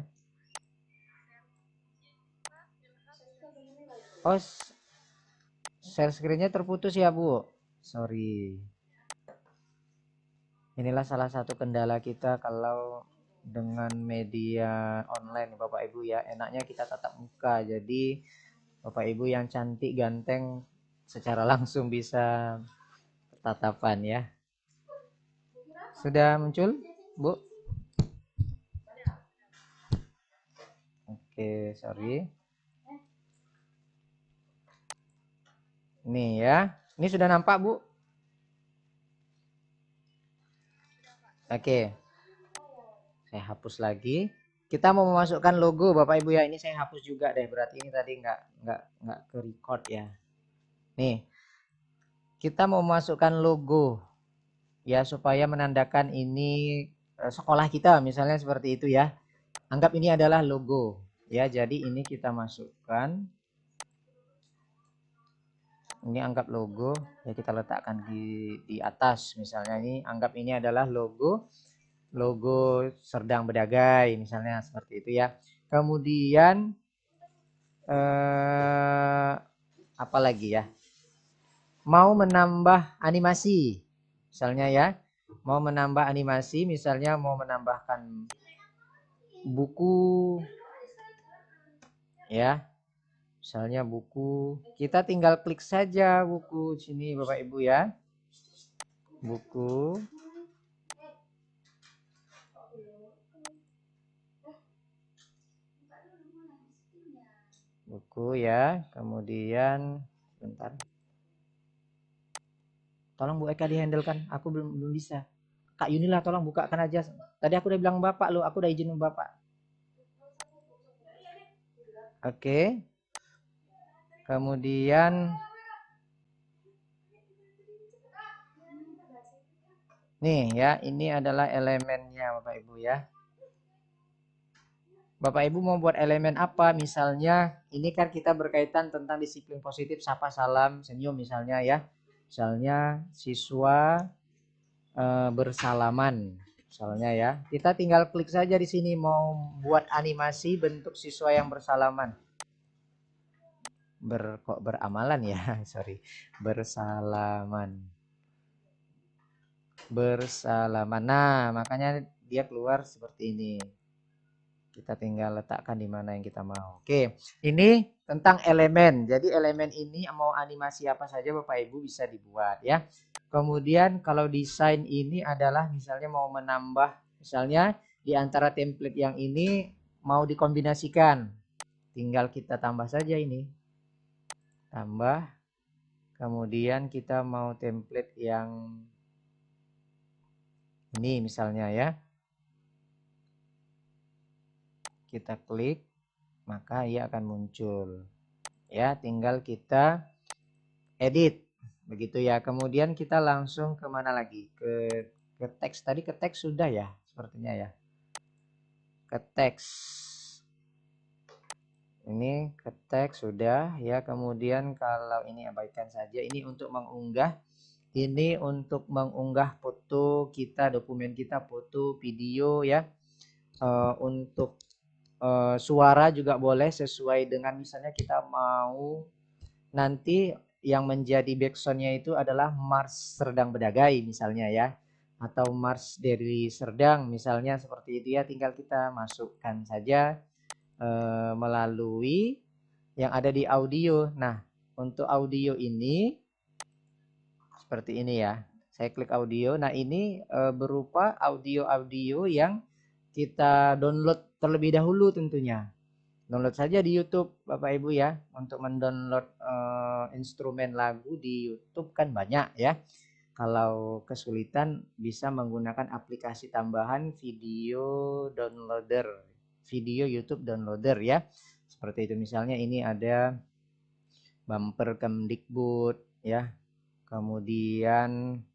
Oh, share screen-nya terputus ya, Bu. Sorry. Inilah salah satu kendala kita kalau dengan media online, Bapak Ibu ya. Enaknya kita tatap muka. Jadi Bapak Ibu yang cantik ganteng secara langsung bisa tatapan ya. Sudah muncul, Bu? Oke, sorry. Nih ya. Ini sudah nampak, Bu? Oke. Saya hapus lagi. Kita mau memasukkan logo Bapak Ibu ya. Ini saya hapus juga deh. Berarti ini tadi nggak ke record ya. Nih. Kita mau memasukkan logo ya supaya menandakan ini sekolah kita misalnya seperti itu ya. Anggap ini adalah logo ya. Jadi ini kita masukkan. Ini anggap logo ya, kita letakkan di atas misalnya. Ini anggap ini adalah logo Serdang Bedagai misalnya seperti itu ya. Kemudian apa lagi ya? Mau menambah animasi misalnya ya. Mau menambah animasi misalnya mau menambahkan buku ya. Misalnya buku, kita tinggal klik saja buku sini Bapak Ibu ya. Buku. Buku ya, kemudian bentar. Tolong Bu Eka dihandlekan, aku belum bisa. Kak Yunilah tolong bukakan aja. Tadi aku udah bilang Bapak loh, aku udah izin sama Bapak. Oke. Kemudian nih ya, ini adalah elemennya Bapak Ibu ya. Bapak Ibu mau buat elemen apa? Misalnya ini kan kita berkaitan tentang disiplin positif, sapa, salam, senyum misalnya ya. Misalnya siswa bersalaman misalnya ya. Kita tinggal klik saja di sini mau buat animasi bentuk siswa yang bersalaman. Kok beramalan ya? Sorry. Bersalaman. Nah, makanya dia keluar seperti ini. Kita tinggal letakkan di mana yang kita mau. Oke, ini tentang elemen. Jadi elemen ini mau animasi apa saja Bapak Ibu bisa dibuat ya. Kemudian kalau desain ini adalah misalnya mau menambah, misalnya di antara template yang ini mau dikombinasikan. Tinggal kita tambah saja ini. Tambah. Kemudian kita mau template yang ini misalnya ya. Kita klik, maka ia akan muncul. Ya, tinggal kita edit. Begitu ya. Kemudian kita langsung ke mana lagi? Ke teks. Tadi ke teks sudah ya, sepertinya ya. Ke teks. Ini ke teks sudah ya. Kemudian kalau ini abaikan saja. Ini untuk mengunggah. Ini untuk mengunggah foto kita, dokumen kita, foto, video ya. Untuk suara juga boleh sesuai dengan misalnya kita mau nanti yang menjadi backsoundnya itu adalah Mars Serdang Bedagai misalnya ya, atau Mars dari Serdang misalnya seperti itu ya. Tinggal kita masukkan saja melalui yang ada di audio. Nah untuk audio ini seperti ini ya, saya klik audio. Nah ini berupa audio-audio yang kita download terlebih dahulu tentunya. Download saja di YouTube Bapak Ibu ya. Untuk mendownload instrumen lagu di YouTube kan banyak ya. Kalau kesulitan bisa menggunakan aplikasi tambahan video downloader, video YouTube downloader ya. Seperti itu misalnya ini ada bumper Kemdikbud ya. Kemudian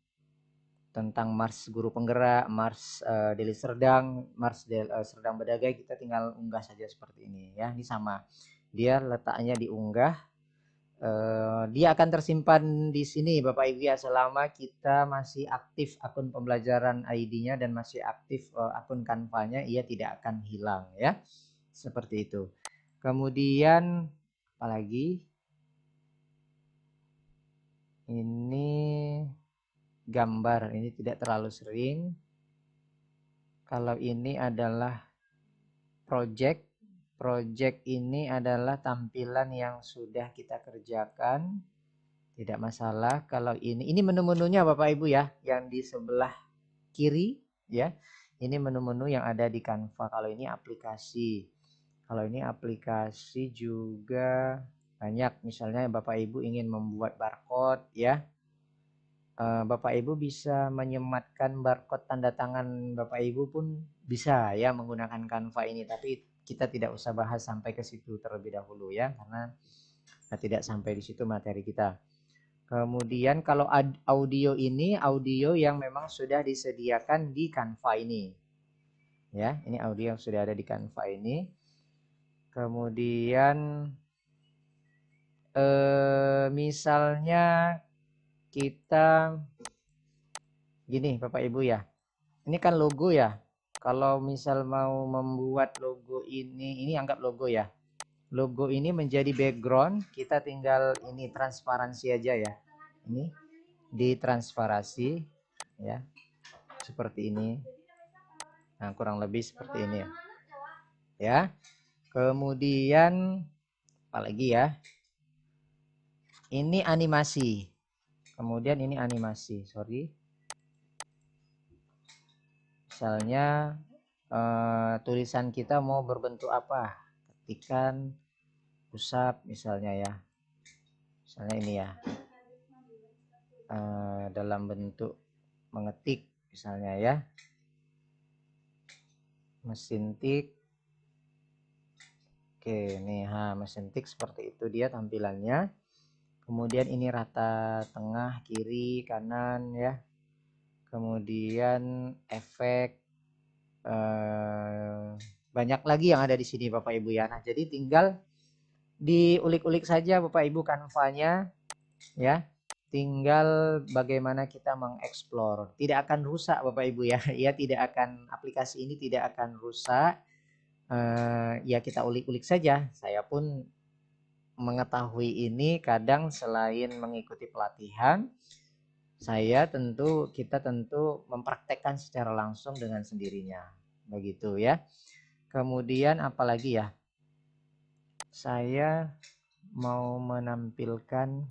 tentang Mars Guru Penggerak, Mars Deli Serdang, Mars Serdang Bedagai, kita tinggal unggah saja seperti ini ya. Ini sama, dia letaknya diunggah Dia akan tersimpan di sini Bapak Ibu ya, selama kita masih aktif akun pembelajaran ID-nya dan masih aktif akun Canva-nya, ia tidak akan hilang ya. Seperti itu. Kemudian apalagi? Ini gambar, ini tidak terlalu sering. Kalau ini adalah project. Project ini adalah tampilan yang sudah kita kerjakan. Tidak masalah. Kalau ini menu-menunya Bapak Ibu ya, yang di sebelah kiri ya. Ini menu-menu yang ada di Canva. Kalau ini aplikasi. Kalau ini aplikasi juga banyak. Misalnya Bapak Ibu ingin membuat barcode ya. Bapak Ibu bisa menyematkan barcode tanda tangan Bapak Ibu pun bisa ya menggunakan Canva ini, tapi kita tidak usah bahas sampai ke situ terlebih dahulu ya, karena tidak sampai di situ materi kita. Kemudian kalau audio ini audio yang memang sudah disediakan di Canva ini. Ya, ini audio yang sudah ada di Canva ini. Kemudian misalnya kita gini Bapak Ibu ya. Ini kan logo ya. Kalau misal mau membuat logo ini anggap logo ya. Logo ini menjadi background, kita tinggal ini transparansi aja ya. Ini ditransparasi ya. Seperti ini. Nah, kurang lebih seperti ini ya. Ya. Kemudian apalagi ya? Ini animasi. Kemudian ini animasi, sorry. Misalnya tulisan kita mau berbentuk apa? Ketikan, pusat misalnya ya. Misalnya ini ya. Dalam bentuk mengetik misalnya ya. Mesin tik. Oke, nih mesin tik seperti itu dia tampilannya. Kemudian ini rata tengah, kiri, kanan ya. Kemudian efek banyak lagi yang ada di sini Bapak Ibu ya. Nah, jadi tinggal diulik-ulik saja Bapak Ibu Canva-nya ya. Tinggal bagaimana kita mengeksplor. Tidak akan rusak Bapak Ibu ya. Ya tidak akan, aplikasi ini tidak akan rusak. Ya kita ulik-ulik saja. Saya pun mengetahui ini kadang selain mengikuti pelatihan, kita tentu mempraktekkan secara langsung dengan sendirinya. Begitu ya. Kemudian apalagi ya? Saya mau menampilkan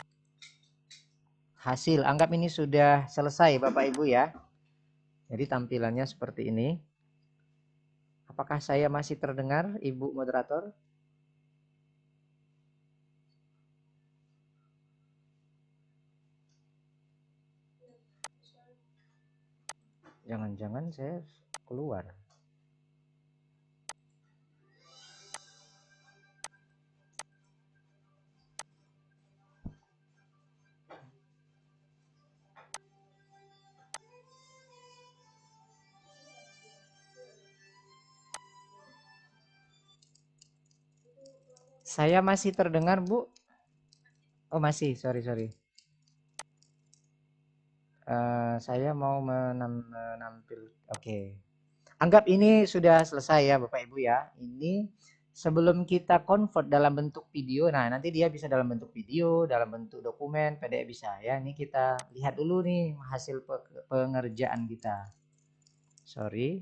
hasil. Anggap ini sudah selesai Bapak Ibu ya. Jadi tampilannya seperti ini. Apakah saya masih terdengar Ibu moderator? Jangan-jangan saya keluar. Saya masih terdengar, Bu? Oh, masih. Sorry. Saya mau menampil. Oke. Anggap ini sudah selesai ya Bapak Ibu ya. Ini sebelum kita convert dalam bentuk video. Nah, nanti dia bisa dalam bentuk video, dalam bentuk dokumen, PDF bisa ya. Ini kita lihat dulu nih hasil pengerjaan kita. Sorry.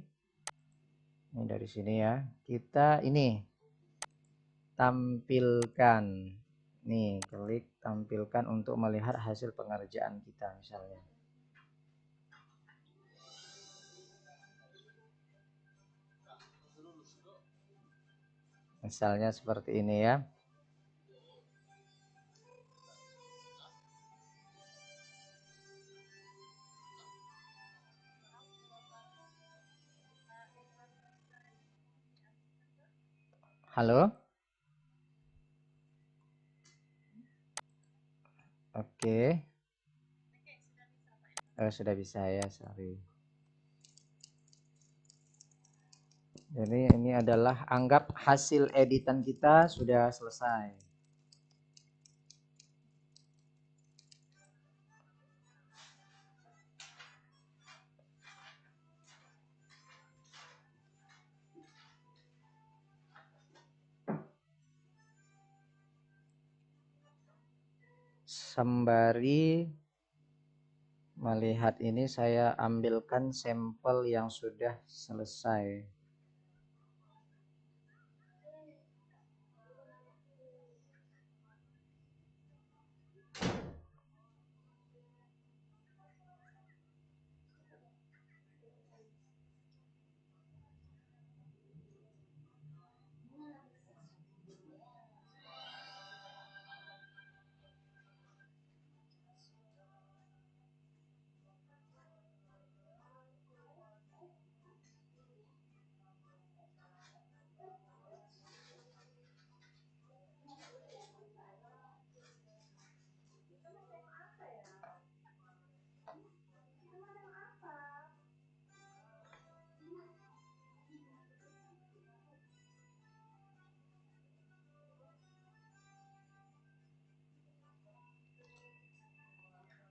Ini dari sini ya. Kita ini tampilkan. Nih, klik tampilkan untuk melihat hasil pengerjaan kita misalnya. Misalnya seperti ini ya. Halo? Oke. Sudah bisa ya, sorry. Jadi ini adalah anggap hasil editan kita sudah selesai. sembari melihat ini saya ambilkan sampel yang sudah selesai.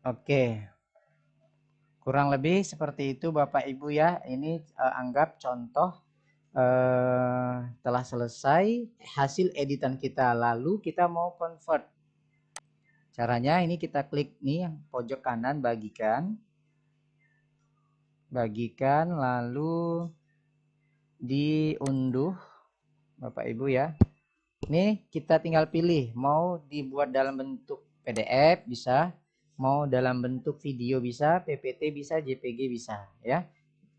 Oke, kurang lebih seperti itu Bapak Ibu ya. Ini anggap contoh telah selesai hasil editan kita, lalu kita mau convert. Caranya ini kita klik nih pojok kanan, bagikan lalu diunduh Bapak Ibu ya. Ini kita tinggal pilih mau dibuat dalam bentuk PDF bisa, mau dalam bentuk video bisa, PPT bisa, JPG bisa ya.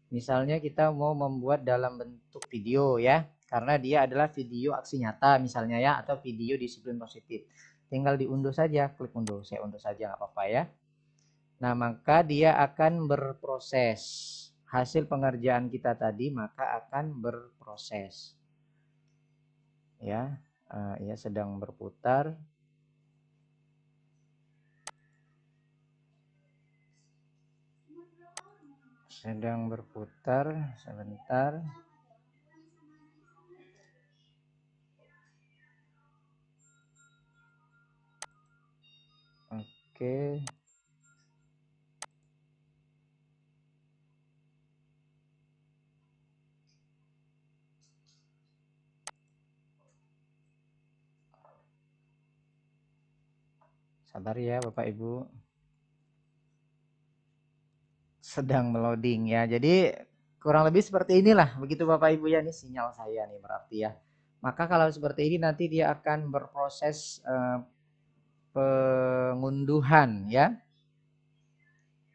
Misalnya kita mau membuat dalam bentuk video ya, karena dia adalah video aksi nyata misalnya ya, atau video disiplin positif. Tinggal diunduh saja, klik unduh. Saya unduh saja nggak apa-apa ya. Nah, maka dia akan berproses. Hasil pengerjaan kita tadi maka akan berproses. Ya, ia sedang berputar. Sebentar. Oke. Sabar ya Bapak Ibu. Sedang meloading ya. Jadi kurang lebih seperti inilah. Begitu Bapak Ibu ya, ini sinyal saya nih berarti ya. Maka kalau seperti ini nanti dia akan berproses pengunduhan ya.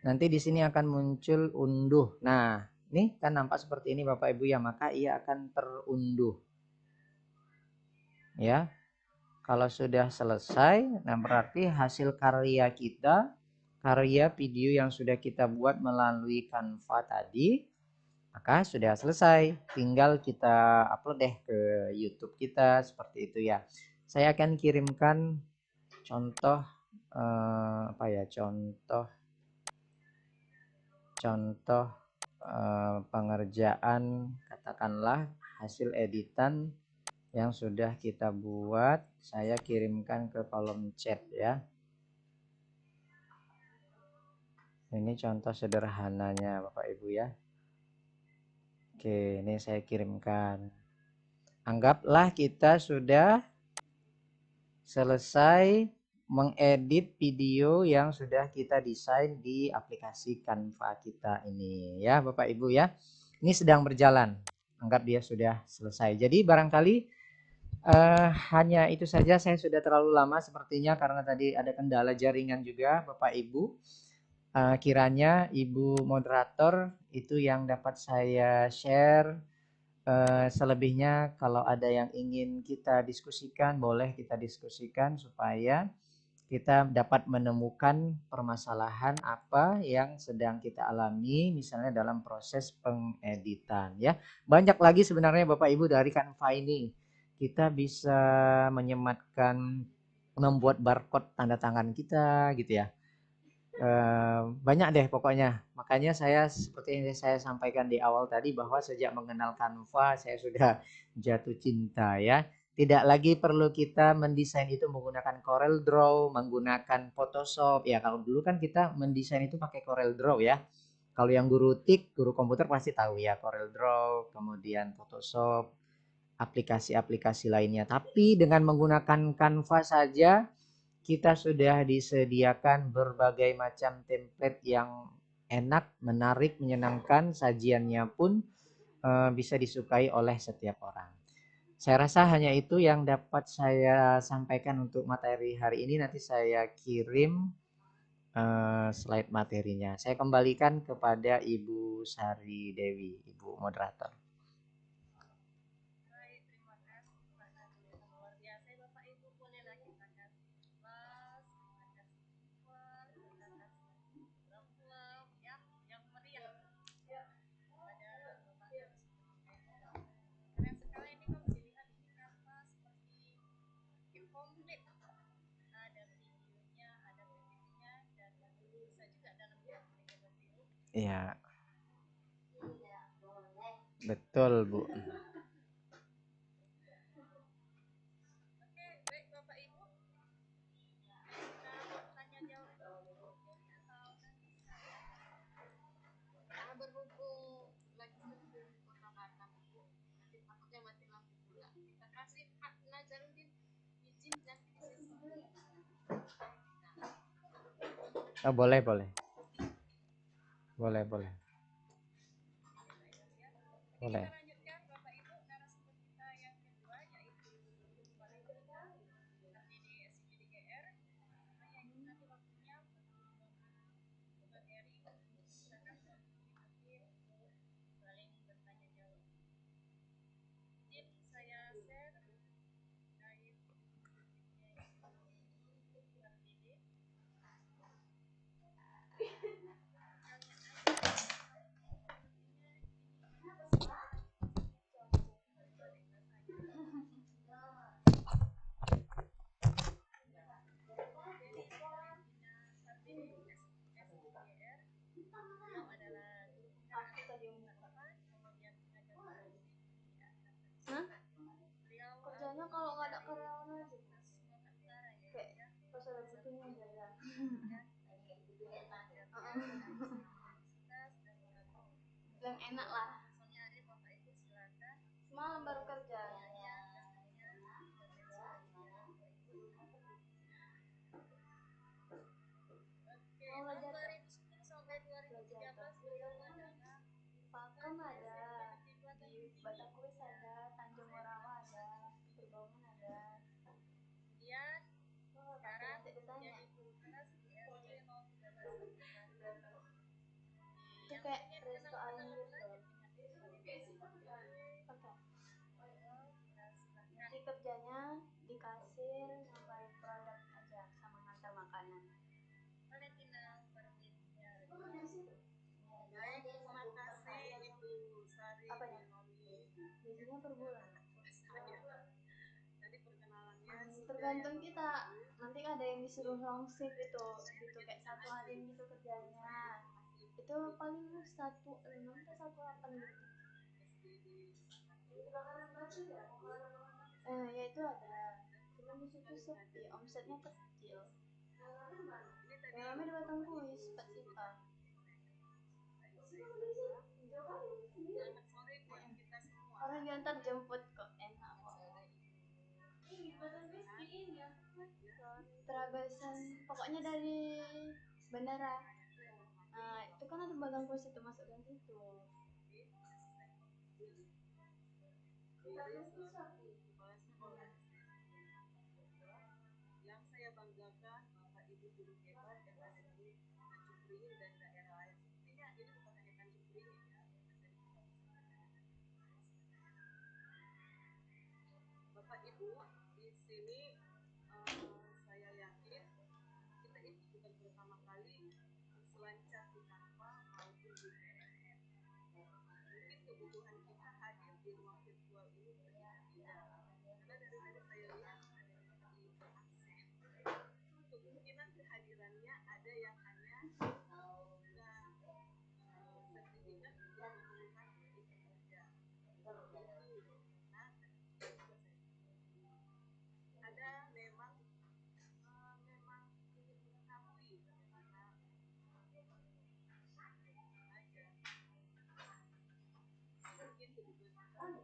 Nanti di sini akan muncul unduh. Nah, ini kan nampak seperti ini Bapak Ibu ya, maka ia akan terunduh. Ya. Kalau sudah selesai, nah berarti hasil karya kita, karya video yang sudah kita buat melalui Canva tadi, maka sudah selesai. Tinggal kita upload deh ke YouTube kita seperti itu ya. Saya akan kirimkan contoh contoh pengerjaan, katakanlah hasil editan yang sudah kita buat, saya kirimkan ke kolom chat ya. Ini contoh sederhananya Bapak Ibu ya. Oke, ini saya kirimkan. Anggaplah kita sudah selesai mengedit video yang sudah kita desain di aplikasi Canva kita ini ya Bapak Ibu ya. Ini sedang berjalan. Anggap dia sudah selesai. Jadi barangkali hanya itu saja, saya sudah terlalu lama sepertinya karena tadi ada kendala jaringan juga Bapak Ibu. Kiranya Ibu moderator itu yang dapat saya share. Selebihnya kalau ada yang ingin kita diskusikan, boleh kita diskusikan supaya kita dapat menemukan permasalahan apa yang sedang kita alami misalnya dalam proses pengeditan ya. Banyak lagi sebenarnya Bapak Ibu dari Canva ini. Kita bisa menyematkan, membuat barcode tanda tangan kita gitu ya. Banyak deh pokoknya. Makanya saya seperti yang saya sampaikan di awal tadi bahwa sejak mengenal Canva saya sudah jatuh cinta ya. Tidak lagi perlu kita mendesain itu menggunakan Corel Draw, menggunakan Photoshop. Ya kalau dulu kan kita mendesain itu pakai Corel Draw ya. Kalau yang guru TIK, guru komputer pasti tahu ya Corel Draw, kemudian Photoshop, aplikasi-aplikasi lainnya. Tapi dengan menggunakan Canva saja kita sudah disediakan berbagai macam template yang enak, menarik, menyenangkan. Sajiannya pun bisa disukai oleh setiap orang. Saya rasa hanya itu yang dapat saya sampaikan untuk materi hari ini. Nanti saya kirim slide materinya. Saya kembalikan kepada Ibu Sari Dewi, Ibu Moderator. Baik, terima kasih Pak Nabil. Luar biasa ya, Bapak Ibu. Bolehlah kita kasih plus, kita kasih super, kita kasih love ya, yang meriah pada Bapak narasumber. Keren sekali ini kalau dilihat ini kanvas seperti komplit. Ada videonya, ada PPT-nya, dan bisa juga dalam bentuk Bapak Ibu. Iya. Betul, Bu. Oke, baik Bapak Ibu. Kita tanya jawab dulu atau nanti saya Karena berhubung lagi sebelum kota Batam, Bu, nanti takutnya mati lampu pula. Kita kasih Pak Nazarudin izin nanti di sesi. Oh, boleh. Boleh. Kita lanjutkan Bapak Ibu narasumber kita yang kedua yaitu Kepala Bidang RDD SPDGR. Saya ini nanti waktunya Bukan Eri silakan nanti untuk saling bertanya jawab. Izin saya share terkait RDD. Kerjanya kalau nggak ada karyawan aja kayak pas ada butuhnya jalan yang enak lah. Semalam baru kerja. Tahun 2010 sampai 2013 beliau adalah Pakem ada, di Batakuis ada, Tanjung Morawa ada, Perbangun ada. Kemudian sekarang Nanti ditanya. jadi tugas di RT 013 Itu kayak resto ayam gitu. Nanti kerjanya di kasir, nambahin produk aja sama ngantar makanan. Valentina Perwitnya. Baik, terima kasih Ibu Sari. Apanya? Gajinya per bulan. Tadi perkenalannya Tergantung kita. Nanti ada yang disuruh long shift gitu kayak 1 hari gitu kerjanya. Itu paling 1.6 atau 1.8 gitu. Ya itu ada. Cuma di situ sepi, omsetnya kecil. Yang ramai di Batangkuis, Pak Sipa. Orang diantar jemput kok, enak kok. Terabasan, pokoknya dari bandara. Nah, itu kan ada Batangkuis itu, masuk dari situ. yang saya banggakan Bapak Ibu guru hebat yang ada di Tanjung Priok dan daerah lain. Sepertinya ini bukan hanya Tanjung Priok ya. Bapak Ibu di sini saya yakin kita ini bukan pertama kali berselancar di Canva maupun di PNS. Mungkin kebutuhan kita hadir di ruang virtual ini berbeda-beda. Karena dari tadi saya lihat ada yang di absen. Kemungkinan kehadirannya ada yang hanya sertifikat untuk pemenuhan ijazah kerja. Ada memang ingin mengetahui bagaimana aja mungkin kebutuhan kita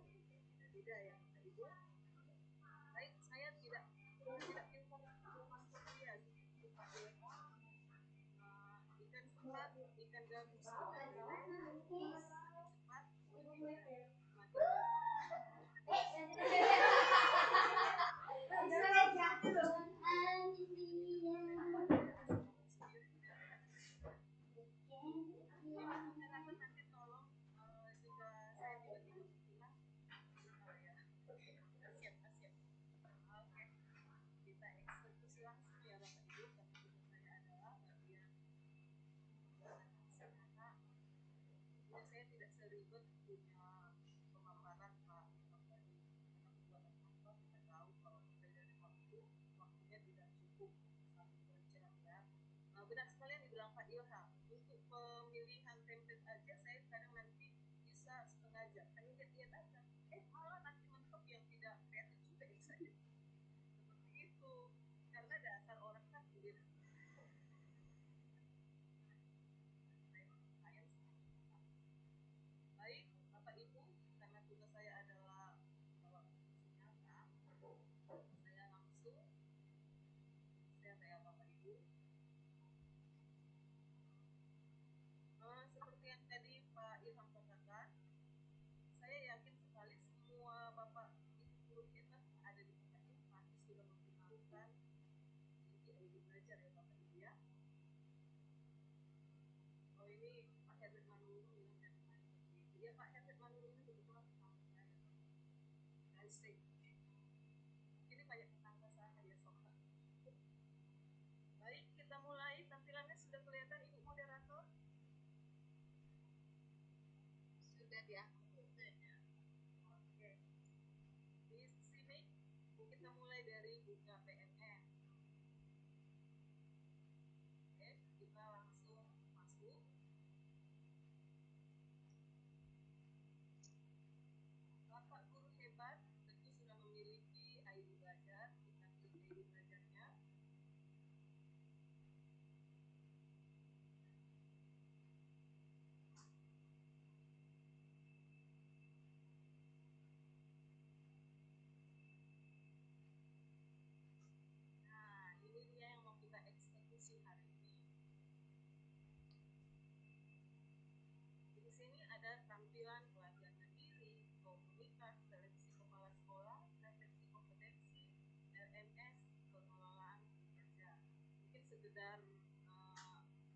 beda ya Bapak Ibu. Baik, saya tidak informasi ya benar sekali yang dibilang Pak Ilham. Untuk pemilihan template aja saya kadang nanti bisa setengah jam. Kan lihat aja. Malah nanti mentok yang tidak kreatif juga ya saya. Seperti itu. Karena dasar orang kan beda. Baik, Bapak Ibu, karena tugas saya adalah bawa bukti nyata, saya langsung share ya Bapak Ibu. Seperti yang tadi Pak Ilham katakan, saya yakin sekali semua Bapak Ibu guru hebat ada di tempat ini pasti sudah menggunakan ID belajar ya Bapak Ibu ya. Oh ini Pak Herbert Manurung bilang dari mana seperti itu. Ya Pak Herbert Manurung ini kebetulan tetangga saya. Ini banyak tetangga saya sobat. Baik, kita mulai. Tampilannya sudah kelihatan Ibu moderator? Sudah ya. Oke. Di sini kita mulai dari buka PMN. Oke, kita langsung masuk. Bapak guru hebat tentu sudah memiliki ID belajar. Kita klik ID belajarnya. Nah, ini dia yang mau kita eksekusi hari ini. Di sini ada tampilan pelatihan mandiri, komunitas, seleksi kepala sekolah, refleksi kompetensi, LMS, pengelolaan kerja. Mungkin sekedar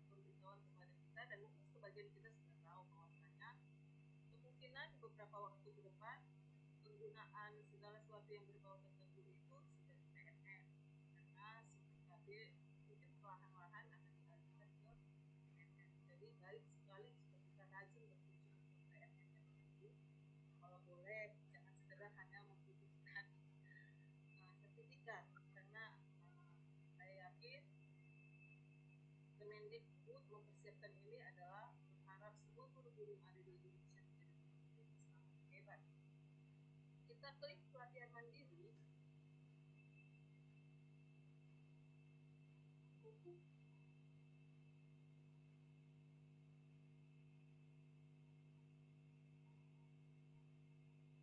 pemberitahuan kepada kita dan mungkin sebagian kita sudah tahu bahwasanya kemungkinan beberapa waktu ke depan penggunaan segala sesuatu yang berbau tentang guru itu sudah di PNM karena CPKB mungkin perlahan-lahan akan dialihkan ke PNM. Jadi baik sekali jika kita rajin berkunjung ke PNM itu. Kalau boleh jangan sekedar hanya membutuhkan sertifikat karena saya yakin Kemendikbud mempersiapkan ini adalah berharap semua guru-guru yang ada di Indonesia menjadi guru-guru yang sangat hebat. Kita klik pelatihan mandiri.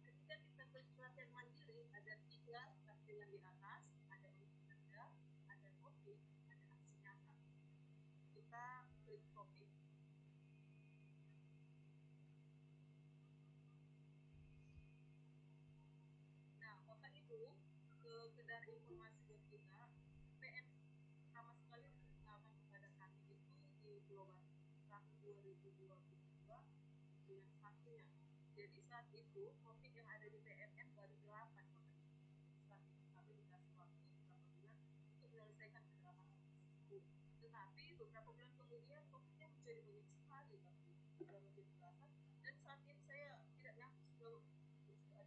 Ketika kita klik pelatihan mandiri, ada 3 tampilan di atas, ada kerja, ada topik, ada aksi nyata. Kita klik topik. Nah, Bapak Ibu, sekedar informasi buat kita, PM pertama sekali dikenalkan kepada kami itu di Global tahun 2022 bulan 1-nya. Jadi saat itu topik yang ada di PMM baru 8 Bapak Ibu. Saat itu kami dikasih waktu beberapa bulan untuk menyelesaikan ke-8 tersebut. Tetapi beberapa bulan kemudian topiknya menjadi banyak sekali Bapak Ibu. Sudah menjadi belasan dan saat ini saya tidak nyangka sudah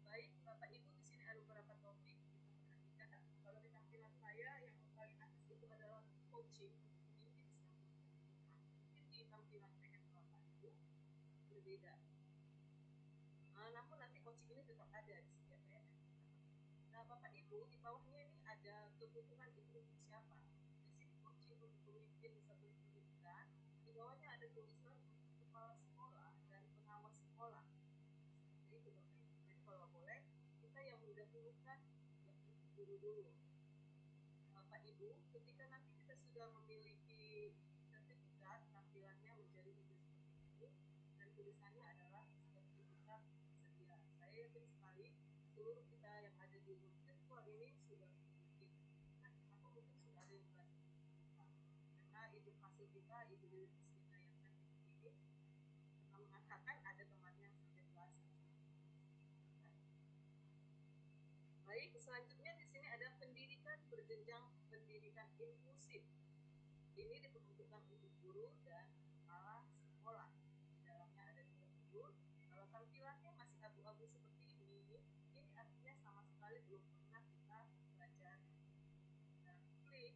baik Bapak Ibu, di sini ada beberapa topik kita perhatikan. Kalau di tampilan saya yang paling atas itu adalah coaching. Ini disambungkan. Mungkin di tampilan PM Bapak Ibu berbeda. Namun nanti coaching ini tetap ada di setiap PM. Nah Bapak Ibu, di bawahnya ini ada kebutuhan itu untuk siapa. Di sini coaching untuk pemimpin satu pendidikan. Di bawahnya ada tulisan untuk kepala sekolah dan pengawas sekolah. Seperti itu Bapak Ibu. Jadi kalau boleh kita yang mendahulukan yang guru dulu. Bapak Ibu, ketika nanti kita sudah memiliki sertifikat, tampilannya menjadi seperti itu dan tulisannya adalah sertifikat sedia. Saya yakin sekali seluruh kita yang ada di virtual ini sudah memiliki atau mungkin sudah ada yang belum karena ibu hasil kita, ibu Dewi Kristina yang cantik ini pernah mengatakan ada temannya yang sampai belasan. Baik, selanjutnya di sini ada pendidikan berjenjang pendidikan inklusif. Ini diperuntukkan untuk guru dan kepala sekolah. Di dalamnya ada 2 guru. Kalau tampilannya masih abu-abu seperti ini artinya sama sekali belum pernah kita pelajari. Nah, klik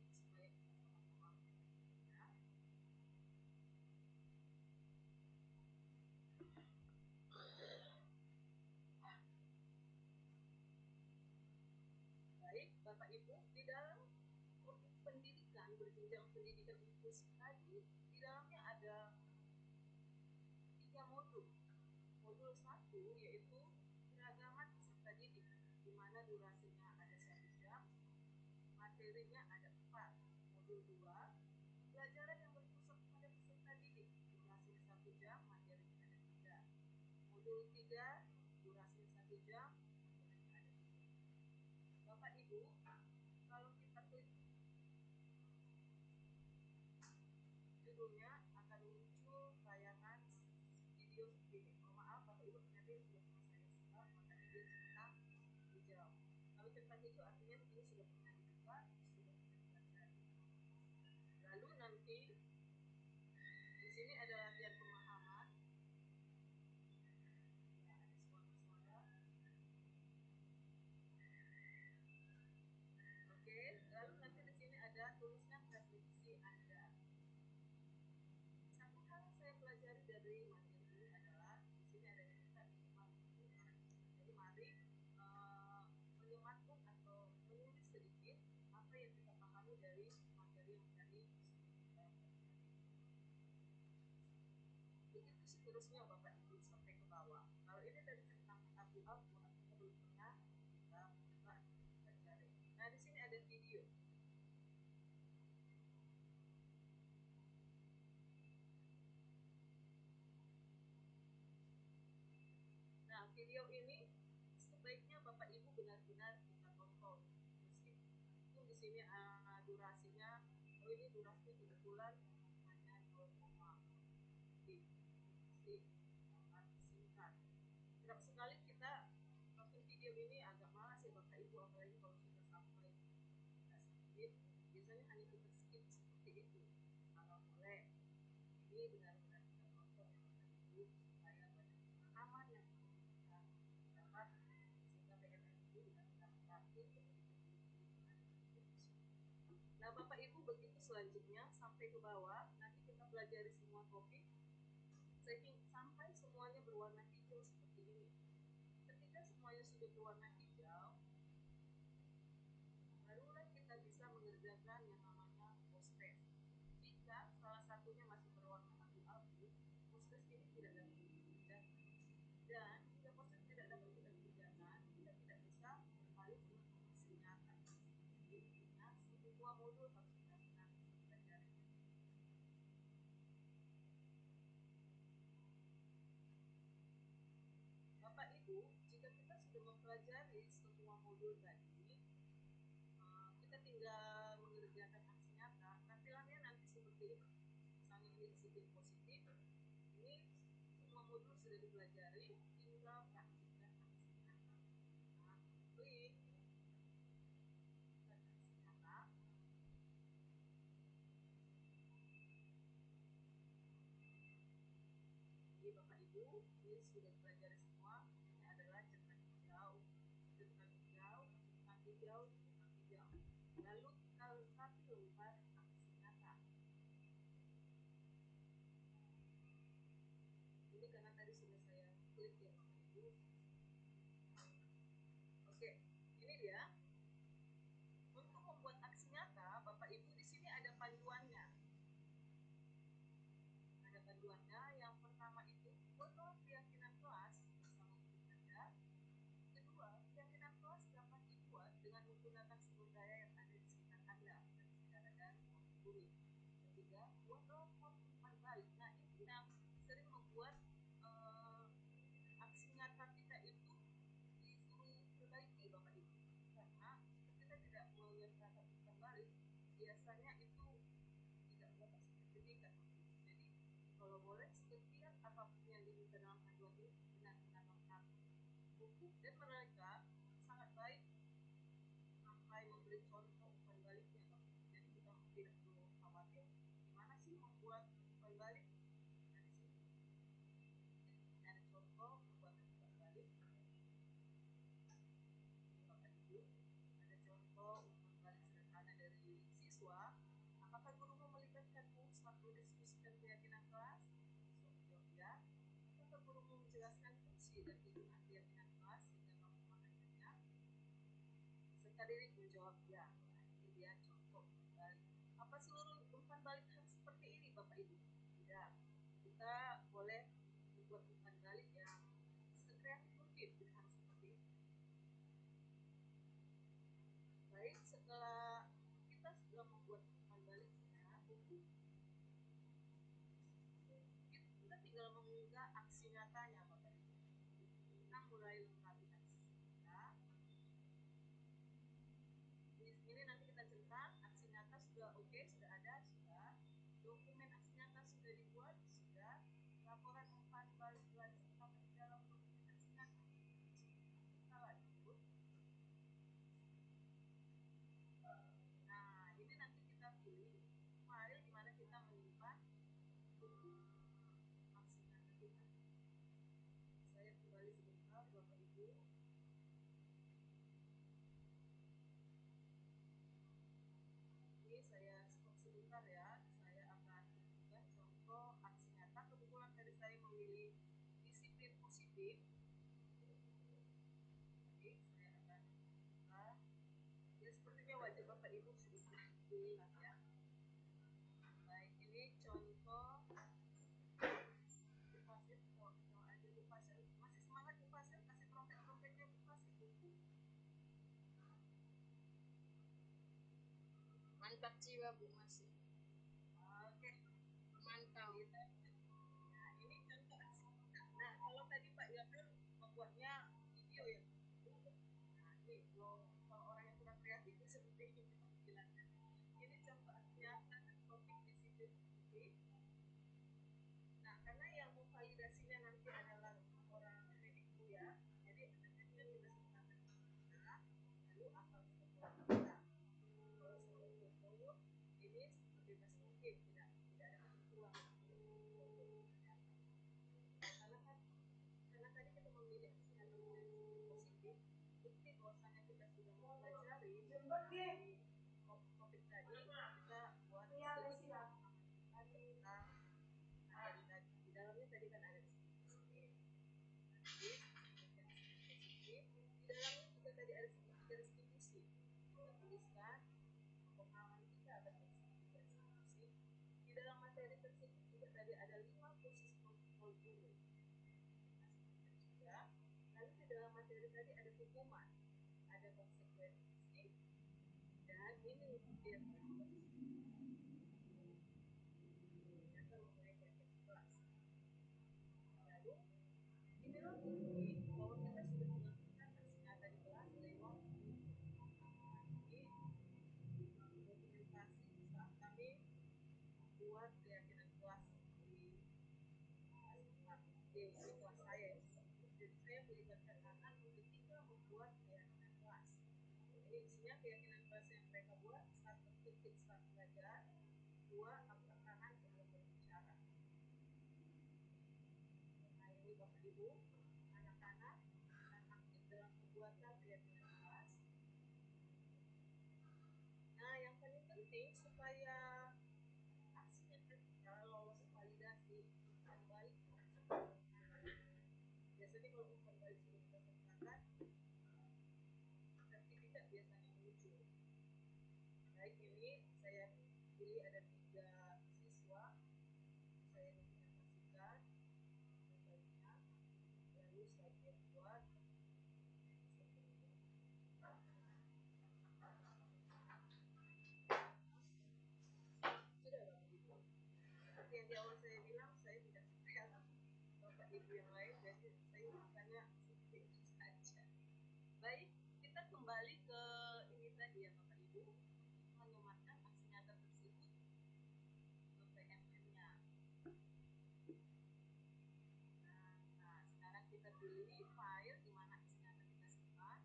Baik, Bapak Ibu, di dalam topik pendidikan, berjenjang pendidikan inklusif tadi, di dalamnya ada 3 modul. Modul 1 yaitu keragaman peserta didik, di mana durasinya ada 1 jam, materinya ada 4. Modul 2, pelajaran yang berpusat pada peserta didik, durasinya 1 jam, materinya ada 3. Modul 3, durasinya 1 jam, materinya ada 3. Bapak Ibu, kalau kita klik judulnya akan muncul tayangan video seperti ini. Oh, maaf, Bapak Ibu ternyata ini sudah pernah saya simak, makanya dia centang hijau. Kalau centang hijau artinya ini sudah pernah dibuka, sudah pernah dipelajari. Lalu nanti di sini ada latihan pemahaman. Ya, ada suara-suara. Oke, lalu nanti di sini ada tuliskan refleksi Anda. Satu hal yang saya pelajari dari materi ini adalah di sini ada cerita minimal. Jadi mari menyematung atau menulis sedikit apa yang kita pahami dari materi yang tadi kita pelajari. Begitu seterusnya Bapak Ibu sampai ke bawah. Kalau ini dari tentang abu-abu artinya belum pernah kita buka pelajari. Nah di sini ada video. Nah video ini sebaiknya Bapak Ibu benar-benar kita tonton. Meskipun di sini durasinya, oh ini durasinya kebetulan hanya 0,5 detik. Singkat. Kerap sekali kita nonton video ini agak malas ya Bapak Ibu, apalagi kalau sudah sampai tidak sakit. Biasanya hanya kita skip seperti itu. Kalau boleh, ini benar-benar kita tonton ya Bapak Ibu supaya banyak pengalaman yang kita dapat sehingga PNS itu benar-benar praktik. Nah Bapak Ibu begitu selanjutnya sampai ke bawah, nanti kita pelajari semua topik sampai semuanya berwarna hijau seperti ini. Ketika semuanya sudah berwarna hijau, barulah kita bisa mengerjakan yang namanya post-test. Jika salah satunya masih berwarna abu-abu, post-test ini tidak dapat dikerjakan. Dan jika post-test tidak dapat kita kerjakan, kita tidak bisa beralih ke aksi nyata. Intinya semua modul harus benar-benar dipelajari. Bapak Ibu, jika kita sudah mempelajari semua modul tadi, kita tinggal mengerjakan aksi nyata. Tampilannya nanti seperti ini. Misalnya ini disiplin positif, ini semua modul sudah dipelajari, tinggal praktikkan aksi nyata. Nah, klik aksi nyata. Jadi Bapak Ibu, ini sudah dipelajari semua. Ini adalah centang hijau, centang hijau, centang hijau, centang hijau. Lalu kita lengkapi lembar aksi nyata. Ini karena tadi sudah saya klik ya Bapak Ibu. Oke, ini dia. Untuk membuat aksi nyata, Bapak Ibu di sini ada panduannya. Ada panduannya. Yang pertama itu foto keyakinan kelas bersama guru Anda. Kedua, keyakinan kelas dapat dibuat dengan menggunakan sumber daya yang ada di sekitar Anda, baik secara daring maupun luring. Ketiga, buatlah form umpan balik. Nah, ini yang sering membuat aksi nyata kita itu disuruh perbaiki Bapak Ibu. Karena kita tidak menyertakan umpan balik, biasanya itu tidak dapat sertifikat. Jadi kalau boleh setiap apapun yang diminta dalam panduan ini benar-benar lengkap. Buku dan mereka sangat baik sampai memberi contoh umpan baliknya. Jadi kita tidak perlu khawatir gimana sih membuat umpan balik. Nah di sini ada contoh pembuatan umpan balik. Bapak Ibu, ada contoh umpan balik sederhana dari siswa. Apakah gurumu melibatkanmu saat mendiskusikan keyakinan kelas? Siswa menjawab ya. Apakah gurumu menjelaskan fungsi dan tujuan keyakinan kelas sehingga kamu memahami Tadi menjawab ya. Ini dia contoh balik. Apa seluruh umpan balik harus seperti ini Bapak Ibu? Tidak. Kita boleh membuat umpan balik yang sekreatif mungkin, tidak harus seperti ini. Baik, setelah kita sudah membuat umpan baliknya, kita tinggal mengunggah aksi nyatanya Bapak Ibu. Kita mulai lengkapi aksi nyata. Ini nanti kita centang, aksi nyata sudah oke, sudah ada, sudah. Dokumen aksi nyata sudah dibuat, sudah. Laporan umpan balik telah disertakan di dalam dokumen aksi nyata. Kita lanjut. Nah, ini nanti kita pilih file di mana kita menyimpan aksi nyata kita. Saya kembali sebentar, Bapak Ibu. Ini saya stop sebentar ya. Saya akan menunjukkan contoh aksi nyata. Kebetulan tadi saya memilih disiplin positif. Oke, saya akan buka. Ya, sepertinya wajah Bapak Ibu sudah hilang ya. Baik, ini contoh Upasir. Kalau ada Upasir, masih semangat Upasir, kasih trompet-trompetnya Upasir. Mantap jiwa Bu masih. Oke, Mantap. nah ini contoh aksi. Nah, kalau tadi Pak Yamir membuatnya video ya. Nah, ini kalau orang yang kurang kreatif seperti ini tampilannya. Ini contoh aksi nyata topik disiplin positif. Nah, karena yang memvalidasinya nanti adalah orang medikku ya, jadi kita sertakan kita, lalu apa kita. Kalau soal foto, ini sebebas mungkin, tidak ada ketentuan. Karena tadi kita memilih aksi nyata positif, bukti bahwasanya kita sudah mempelajari di topik tadi, kita buat sedikit pemahaman kita tentang materi tadi. Di dalamnya tadi kan ada disiplin positif. Jadi, positif. Di dalamnya juga tadi ada segitiga restitusi. Kita tuliskan pemahaman kita akan segitiga restitusi. Di dalam materi tersebut juga tadi ada 5 posisi kontrol dulu. Lalu di dalam materi tadi ada hukuman, ada konsekuensi, dan ini untuk dia ternyata memulai dari kelas. Lalu inilah bukti bahwa kita sudah melakukan aksi nyata di kelas lewat dokumentasi saat kami buat keyakinan kelas di kelas saya. Jadi saya melibatkan anak ketika membuat keyakinan kelas. Ini isinya keyakinan kelas yang mereka buat: 1. Titik saat belajar, 2. angkat tangan sebelum berbicara. Nah, ini Bapak Ibu, anak-anak akan aktif dalam pembuatan keyakinan kelas. Nah, yang paling penting supaya aksinya kita lolos validasi umpan balik. Biasanya kalau umpan balik sudah kita sertakan, sertifikat biasanya muncul. Baik, ini saya pilih ada 3 siswa. Saya dokumentasikan umpannya, lalu saya buat seperti ini. Sudah Bapak Ibu. Seperti yang di awal saya bilang, saya tidak seperti Bapak Ibu yang lain, jadi saya bukannya seperti itu saja. Baik, kita kembali ke ini tadi ya Bapak Ibu, menyematkan aksi nyata tersebut ke PMM-nya. Nah, sekarang kita pilih file di mana aksi nyata kita simpan.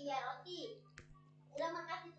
Iya roti. Udah makasih